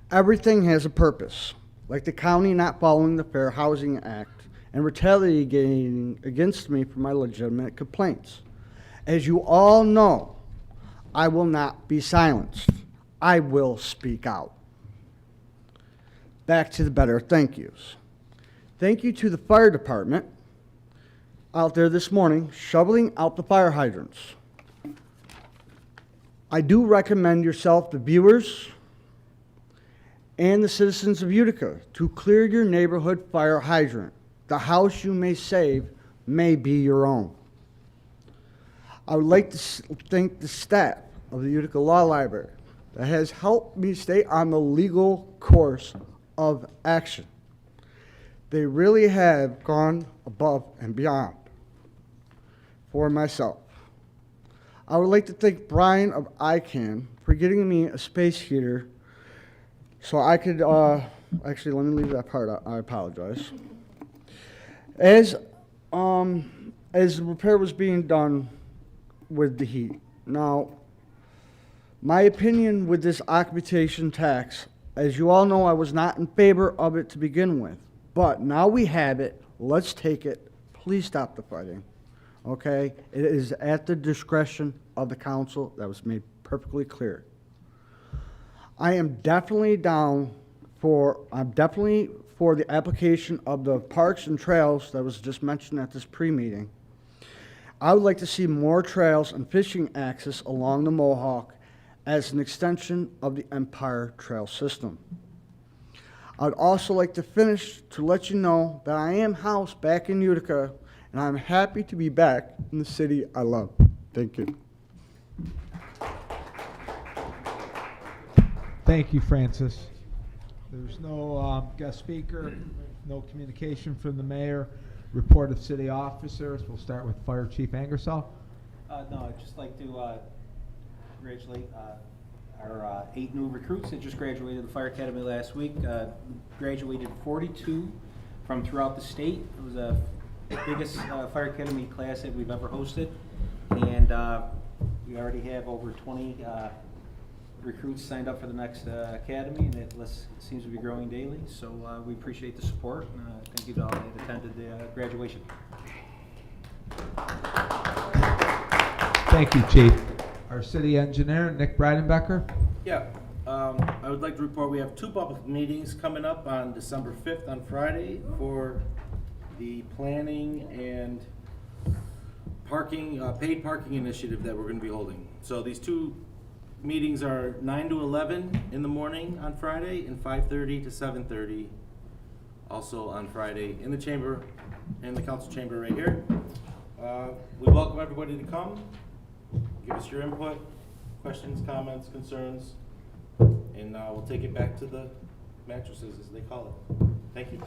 Everything has a purpose, like the county not following the Fair Housing Act and retaliating against me for my legitimate complaints. As you all know, I will not be silenced. I will speak out. Back to the better thank yous. Thank you to the fire department out there this morning shoveling out the fire hydrants. I do recommend yourself, the viewers, and the citizens of Utica, to clear your neighborhood fire hydrant. The house you may save may be your own. I would like to thank the staff of the Utica Law Library that has helped me stay on the legal course of action. They really have gone above and beyond for myself. I would like to thank Brian of ICANN for getting me a space heater so I could, actually, let me leave that part out. I apologize. As the repair was being done with the heat. Now, my opinion with this occupation tax, as you all know, I was not in favor of it to begin with. But now we have it. Let's take it. Please stop the fighting. Okay? It is at the discretion of the council. That was made perfectly clear. I'm definitely for the application of the parks and trails that was just mentioned at this pre-meeting. I would like to see more trails and fishing access along the Mohawk as an extension of the Empire Trail system. I'd also like to finish to let you know that I am housed back in Utica, and I'm happy to be back in the city I love. Thank you. Thank you, Francis. There's no guest speaker, no communication from the mayor. Report of city officers. We'll start with Fire Chief Angersall. No, I'd just like to congratulate our 8 new recruits that just graduated the Fire Academy last week. Graduated 42 from throughout the state. It was the biggest Fire Academy class that we've ever hosted. And we already have over 20 recruits signed up for the next academy, and it seems to be growing daily. So we appreciate the support, and thank you to all that attended the graduation. Thank you, Chief. Our city engineer, Nick Breidenbecker. Yeah, I would like to report we have 2 public meetings coming up on December 5th on Friday for the planning and parking, paid parking initiative that we're going to be holding. So these 2 meetings are 9 to 11 in the morning on Friday and 5:30 to 7:30 also on Friday in the chamber, in the council chamber right here. We welcome everybody to come, give us your input, questions, comments, concerns, and we'll take it back to the mattresses, as they call it. Thank you.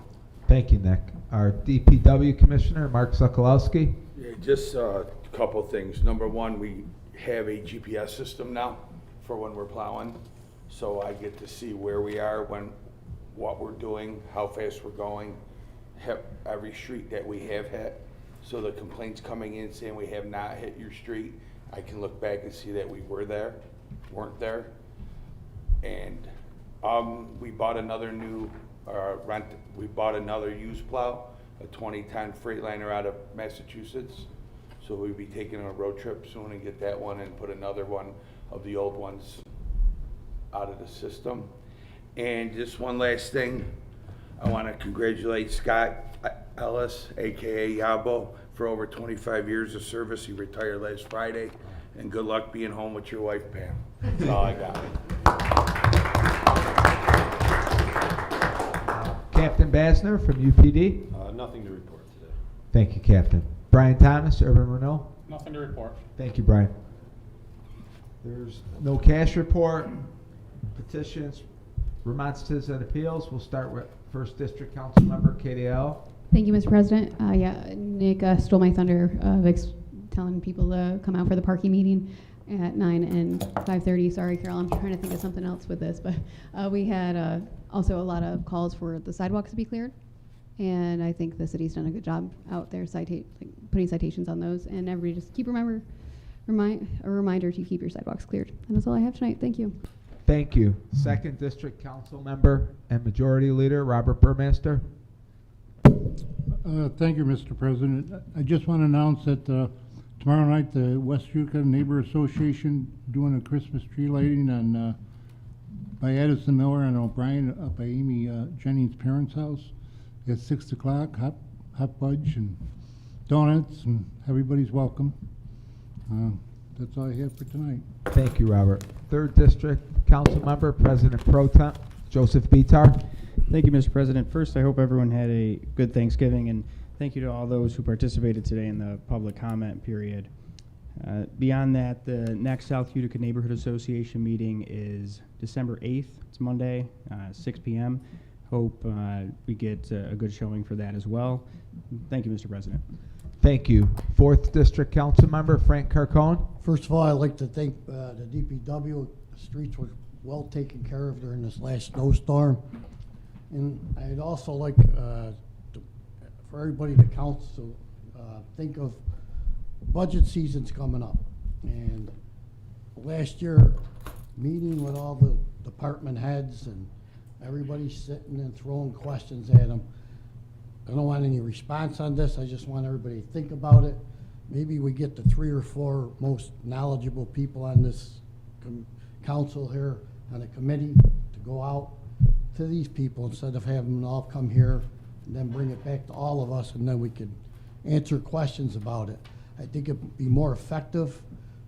Thank you, Nick. Our DPW Commissioner, Mark Sokolowski. Yeah, just a couple things. Number one, we have a GPS system now for when we're plowing, so I get to see where we are, what we're doing, how fast we're going, every street that we have hit. So the complaints coming in saying we have not hit your street, I can look back and see that we weren't there. And we bought another we bought another used plow, a 2010 Freightliner out of Massachusetts. So we'll be taking a road trip soon and get that one and put another one of the old ones out of the system. And just one last thing, I want to congratulate Scott Ellis, AKA Yabo, for over 25 years of service. He retired last Friday, and good luck being home with your wife, Pam. That's all I got. Captain Basner from UPD. Nothing to report today. Thank you, Captain. Brian Thomas, Urban Renewal. Nothing to report. Thank you, Brian. There's no cash report, petitions, remonstrances, and appeals. We'll start with 1st District Council Member KDL. Thank you, Mr. President. Nick stole my thunder of telling people to come out for the parking meeting at 9 and 5:30. Sorry, Carol, I'm trying to think of something else with this, but we had also a lot of calls for the sidewalks to be cleared, and I think the city's done a good job out there putting citations on those, and everybody just keep a reminder to keep your sidewalks cleared. And that's all I have tonight. Thank you. Thank you. 2nd District Council Member and Majority Leader Robert Burmaster. Thank you, Mr. President. I just want to announce that tomorrow night, the West Utica Neighbor Association doing a Christmas tree lighting on by Edison Miller and O'Brien up by Amy Jennings' parents' house at 6 o'clock. Hot fudge and donuts, and everybody's welcome. That's all I have for tonight. Thank you, Robert. 3rd District Council Member, President Pro Tem, Joseph Bitar. Thank you, Mr. President. First, I hope everyone had a good Thanksgiving, and thank you to all those who participated today in the public comment period. Beyond that, the next South Utica Neighborhood Association meeting is December 8th. It's Monday, 6 p.m. Hope we get a good showing for that as well. Thank you, Mr. President. Thank you. 4th District Council Member Frank Carcone. First of all, I'd like to thank the DPW. The streets were well taken care of during this last snowstorm. And I'd also like for everybody to council think of budget season's coming up. And last year, meeting with all the department heads and everybody sitting and throwing questions at them. I don't want any response on this. I just want everybody to think about it. Maybe we get the 3 or 4 most knowledgeable people on this council here, on a committee, to go out to these people instead of having them all come here and then bring it back to all of us, and then we can answer questions about it. I think it'd be more effective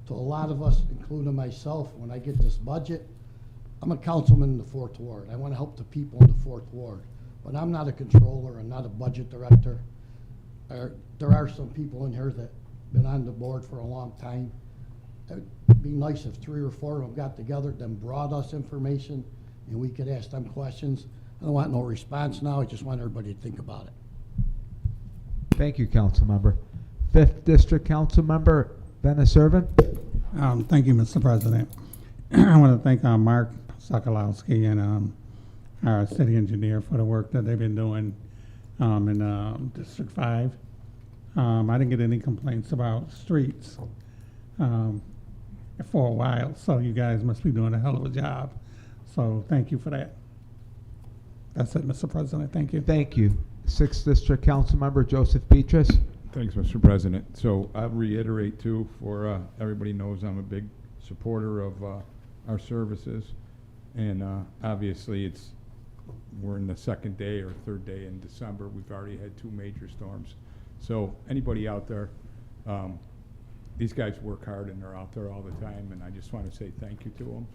to a lot of us, including myself, when I get this budget. I'm a councilman in the 4th Ward. I want to help the people in the 4th Ward. But I'm not a controller, I'm not a budget director. There are some people in here that have been on the board for a long time. It'd be nice if 3 or 4 of them got together, then brought us information, and we could ask them questions. I don't want no response now, I just want everybody to think about it. Thank you, council member. 5th District Council Member Dennis Irvin. Thank you, Mr. President. I want to thank Mark Sokolowski and our city engineer for the work that they've been doing in District 5. I didn't get any complaints about streets for a while, so you guys must be doing a hell of a job. So thank you for that. That's it, Mr. President. Thank you. Thank you. 6th District Council Member Joseph Beatrice. Thanks, Mr. President. So I'll reiterate too, for everybody knows I'm a big supporter of our services. And obviously we're in the second day or third day in December. We've already had 2 major storms. So anybody out there, these guys work hard and they're out there all the time. And I just want to say thank you to them.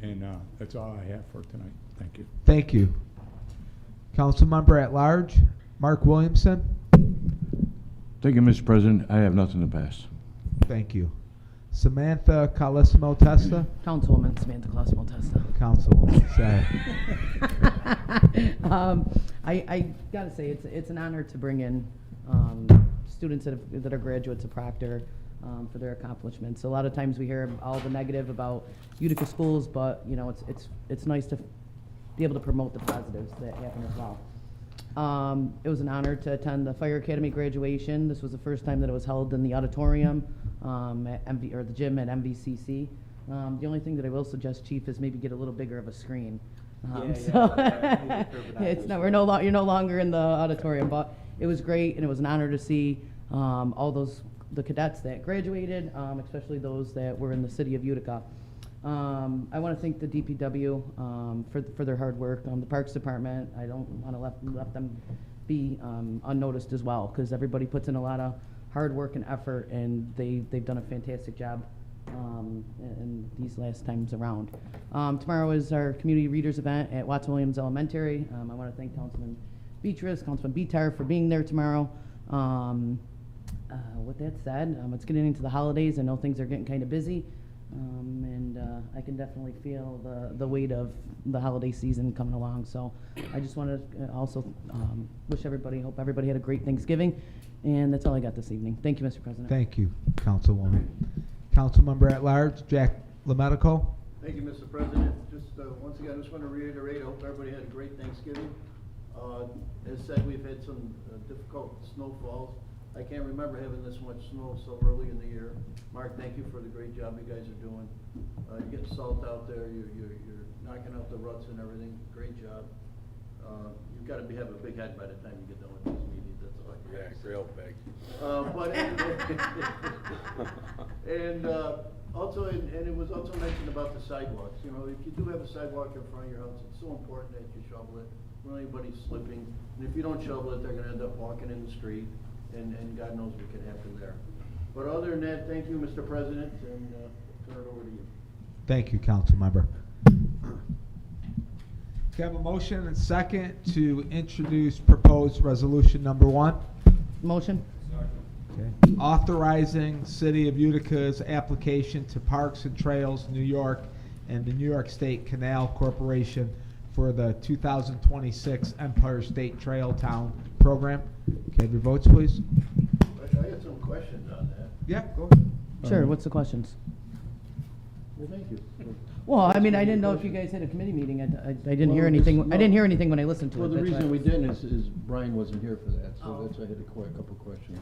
And that's all I have for tonight. Thank you. Thank you. Council Member at Large, Mark Williamson. Thank you, Mr. President. I have nothing to pass. Thank you. Samantha Colosimo Testa. Councilwoman Samantha Colosimo Testa. Councilwoman, sorry. I gotta say, it's an honor to bring in students that are graduates of Proctor for their accomplishments. A lot of times we hear all the negative about Utica schools, but you know, it's nice to be able to promote the positives that happen as well. It was an honor to attend the Fire Academy graduation. This was the first time that it was held in the auditorium at the gym at MVCC. The only thing that I will suggest, Chief, is maybe get a little bigger of a screen. You're no longer in the auditorium, but it was great, and it was an honor to see all the cadets that graduated, especially those that were in the city of Utica. I want to thank the DPW for their hard work. The Parks Department, I don't want to let them be unnoticed as well, because everybody puts in a lot of hard work and effort, and they've done a fantastic job in these last times around. Tomorrow is our community readers event at Watson Williams Elementary. I want to thank Councilman Beatrice, Councilman Beatar for being there tomorrow. With that said, it's getting into the holidays. I know things are getting kind of busy. And I can definitely feel the weight of the holiday season coming along. So I just want to also hope everybody had a great Thanksgiving. And that's all I got this evening. Thank you, Mr. President. Thank you, Councilwoman. Council Member at Large, Jack Lemedico. Thank you, Mr. President. Just once again, I just want to reiterate, I hope everybody had a great Thanksgiving. As said, we've had some difficult snowfalls. I can't remember having this much snow so early in the year. Mark, thank you for the great job you guys are doing. You're getting salt out there. You're knocking out the ruts and everything. Great job. You've got to have a big head by the time you get done with these meetings. That's all I can say. Yeah, real big. Also, it was also mentioned about the sidewalks. You know, if you do have a sidewalk in front of your house, it's so important that you shovel it. When anybody's slipping, and if you don't shovel it, they're going to end up walking in the street. And God knows what could happen there. But other than that, thank you, Mr. President, and turn it over to you. Thank you, Council Member. Can I have a motion and second to introduce proposed resolution number 1? Motion. Okay. Authorizing City of Utica's application to Parks and Trails New York and the New York State Canal Corporation for the 2026 Empire State Trail Town Program. Can I have your votes, please? I had some questions on that. Yeah, go ahead. Sure, what's the questions? Well, thank you. Well, I mean, I didn't know if you guys had a committee meeting. I didn't hear anything. I didn't hear anything when I listened to it. Well, the That's reason why. we didn't is Brian wasn't here for that, so that's why I had a couple questions.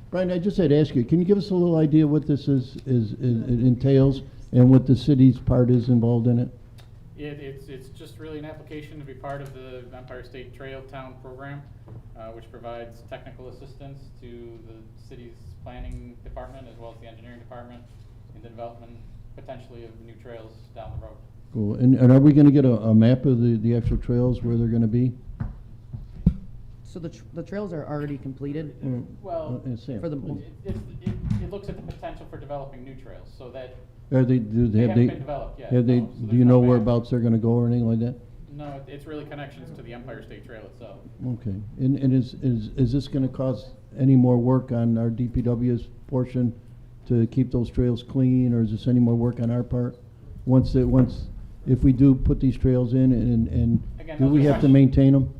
Brian, I just had to ask you, can you give us a little idea what this it entails and what the city's part is involved in it? It's just really an application to be part of the Empire State Trail Town Program, which provides technical assistance to the city's planning department as well as the engineering department in the development potentially of new trails down the road. Cool. And are we going to get a map of the actual trails where they're going to be? So the trails are already completed. Well, for the it looks at the potential for developing new trails, so that Have they haven't been developed yet. Have they? No, so Do you know whereabouts they're going to go or anything like that? No, it's really connections to the Empire State Trail itself. Okay. And is this going to cause any more work on our DPW's portion to keep those trails clean, or is this any more work on our part? Once if we do put these trails in, and Again, do those we are have to questions- maintain them?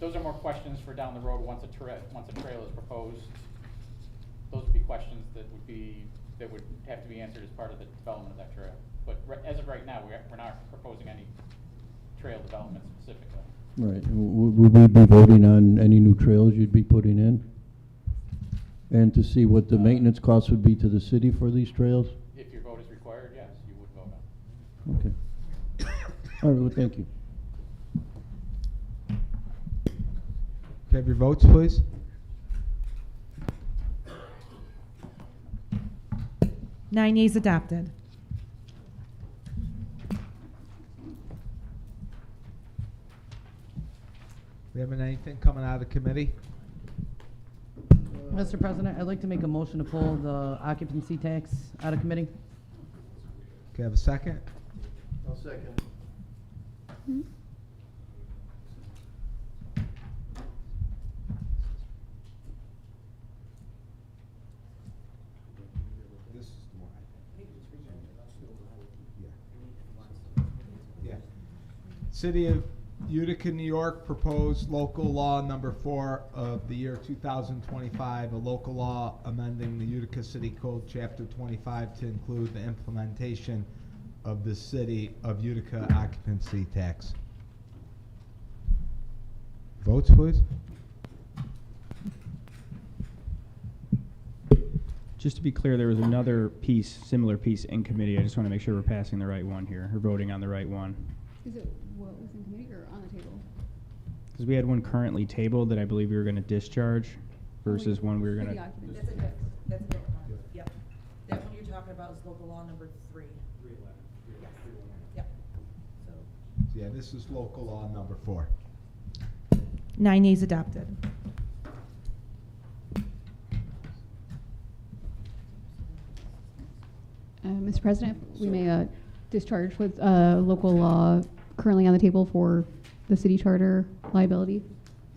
Those are more questions for down the road, once a trail is proposed. Those would be questions that would have to be answered as part of the development of that trail. But as of right now, we're not proposing any trail development specifically. Right, would we be voting on any new trails you'd be putting in? And to see what the maintenance costs would be to the city for these trails? If your vote is required, yes, you would vote on. Okay. All right, well, thank you. Can I have your votes, please? Nine yeas adopted. We having anything coming out of the committee? Mr. President, I'd like to make a motion to pull the occupancy tax out of committee. Can I have a second? I'll second. This is the one. Yeah. City of Utica, New York, proposed local law number 4 of the year 2025, a local law amending the Utica City Code, Chapter 25, to include the implementation of the City of Utica occupancy tax. Votes, please. Just to be clear, there was another piece, similar piece in committee. I just want to make sure we're passing the right one here, or voting on the right one. Is it what was in committee or on the table? Because we had one currently tabled that I believe we were going to discharge versus one we were going to. That's a different one. Yep. That one you're talking about is local law number 3. 311. Yes. Yep. So. Yeah, this is local law number 4. 9 yeas adopted. Mr. President, we may discharge with local law currently on the table for the city charter liability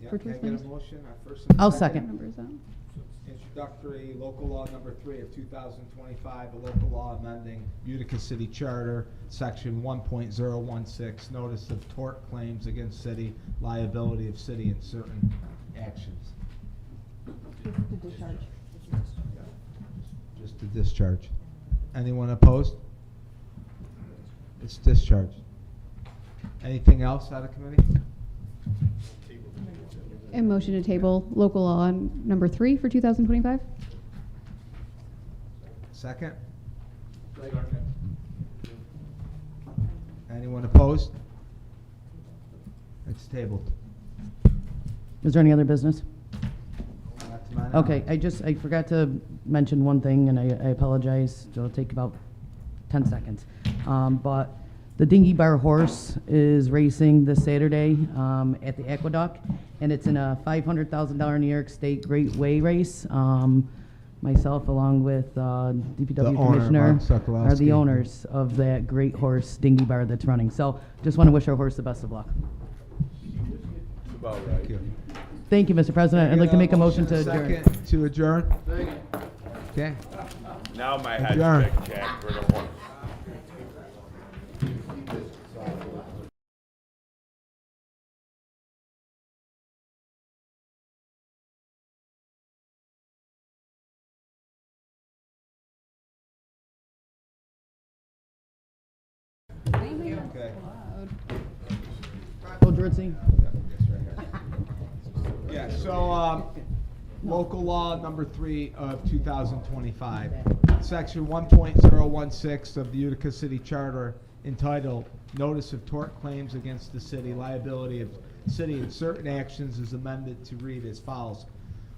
for Can I tourist get a claims. motion? First I'll What second. number is that? Introductory local law number 3 of 2025, a local law amending Utica City Charter, section 1.016, notice of tort claims against city, liability of city in certain actions. The discharge. Just to discharge. Anyone opposed? It's discharged. Anything else out of committee? And motion to table local law number 3 for 2025. Second? Anyone opposed? It's tabled. Is there any other business? Not to my knowledge. Okay, I forgot to mention one thing, and I apologize. It'll take about 10 seconds. But the Dinghy Bar Horse is racing this Saturday at the Aqueduct, and it's in a $500,000 New York State Great Way race. Myself, along with DPW The owner, Commissioner, Mark Sokolowski. are the owners of that great horse Dinghy Bar that's running. So just want to wish our horse the best of luck. About right. Thank you. Thank you, Mr. President. I'd like to make a motion to adjourn. Second to adjourn? Okay. Now my head's Adjourn. big, Jack, for the one. Okay. Oh, Dritzy. Yeah, so, local law number 3 of 2025, section 1.016 of the Utica City Charter, entitled Notice of Tort Claims Against the City, Liability of City in Certain Actions, is amended to read as follows.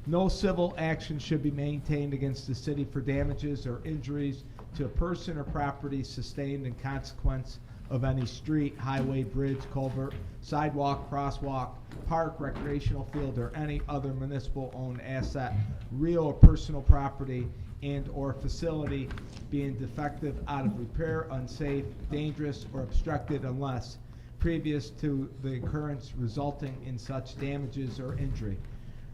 No civil action should be maintained against the city for damages or injuries to a person or property sustained in consequence of any street, highway, bridge, culvert, sidewalk, crosswalk, park, recreational field, or any other municipal-owned asset, real or personal property, and or facility being defective, out of repair, unsafe, dangerous, or obstructed unless previous to the occurrence resulting in such damages or injury.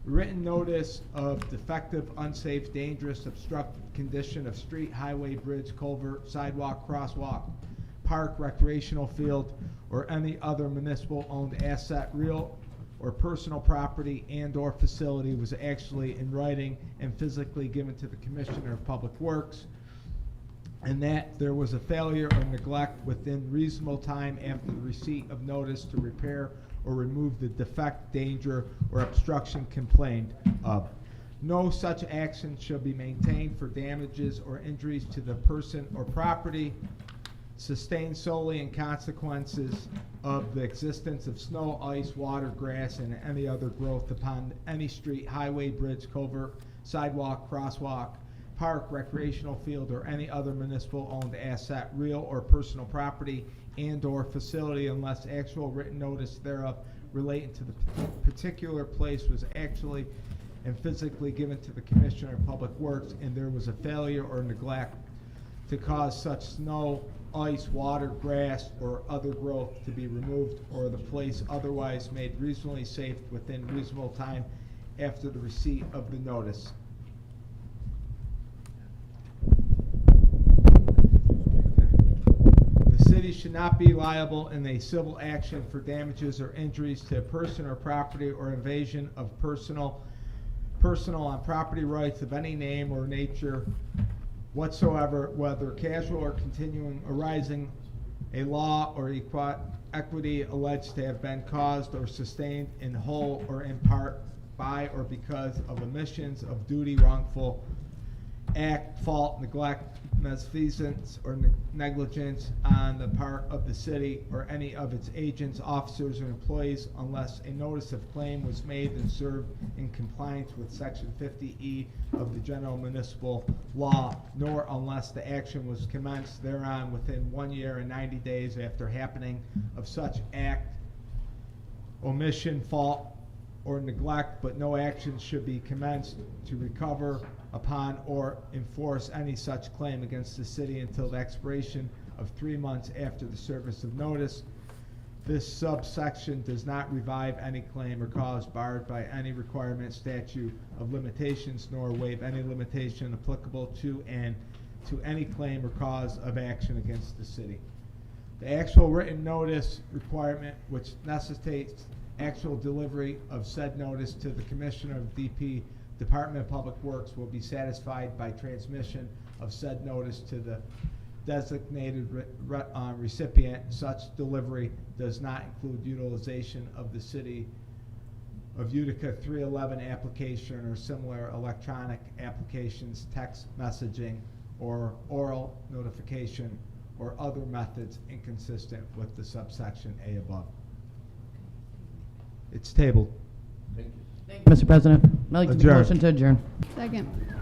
Written notice of defective, unsafe, dangerous, obstructed condition of street, highway, bridge, culvert, sidewalk, crosswalk, park, recreational field, or any other municipal-owned asset, real or personal property and/or facility was actually in writing and physically given to the Commissioner of Public Works, and that there was a failure or neglect within reasonable time after the receipt of notice to repair or remove the defect, danger, or obstruction complained of. No such action shall be maintained for damages or injuries to the person or property sustained solely in consequences of the existence of snow, ice, water, grass, and any other growth upon any street, highway, bridge, culvert, sidewalk, crosswalk, park, recreational field, or any other municipal-owned asset, real or personal property, and/or facility unless actual written notice thereof relating to the particular place was actually and physically given to the Commissioner of Public Works, and there was a failure or neglect to cause such snow, ice, water, grass, or other growth to be removed, or the place otherwise made reasonably safe within reasonable time after the receipt of the notice. The city should not be liable in a civil action for damages or injuries to a person or property or invasion of personal on property rights of any name or nature whatsoever, whether casual or continuing, arising a law or equity alleged to have been caused or sustained in whole or in part by or because of omissions of duty, wrongful act, fault, neglect, malfeasance, or negligence on the part of the city or any of its agents, officers, or employees, unless a notice of claim was made and served in compliance with Section 50E of the General Municipal Law, nor unless the action was commenced thereon within 1 year and 90 days after happening of such act, omission, fault, or neglect, but no action should be commenced to recover upon or enforce any such claim against the city until the expiration of 3 months after the service of notice. This subsection does not revive any claim or cause barred by any requirement, statute of limitations, nor waive any limitation applicable to any claim or cause of action against the city. The actual written notice requirement, which necessitates actual delivery of said notice to the Commissioner of Department of Public Works, will be satisfied by transmission of said notice to the designated recipient. Such delivery does not include utilization of the City of Utica 311 application or similar electronic applications, text messaging, or oral notification, or other methods inconsistent with the subsection A above. It's tabled. Mr. President, I'd like to make a Adjourn. motion to adjourn. Second.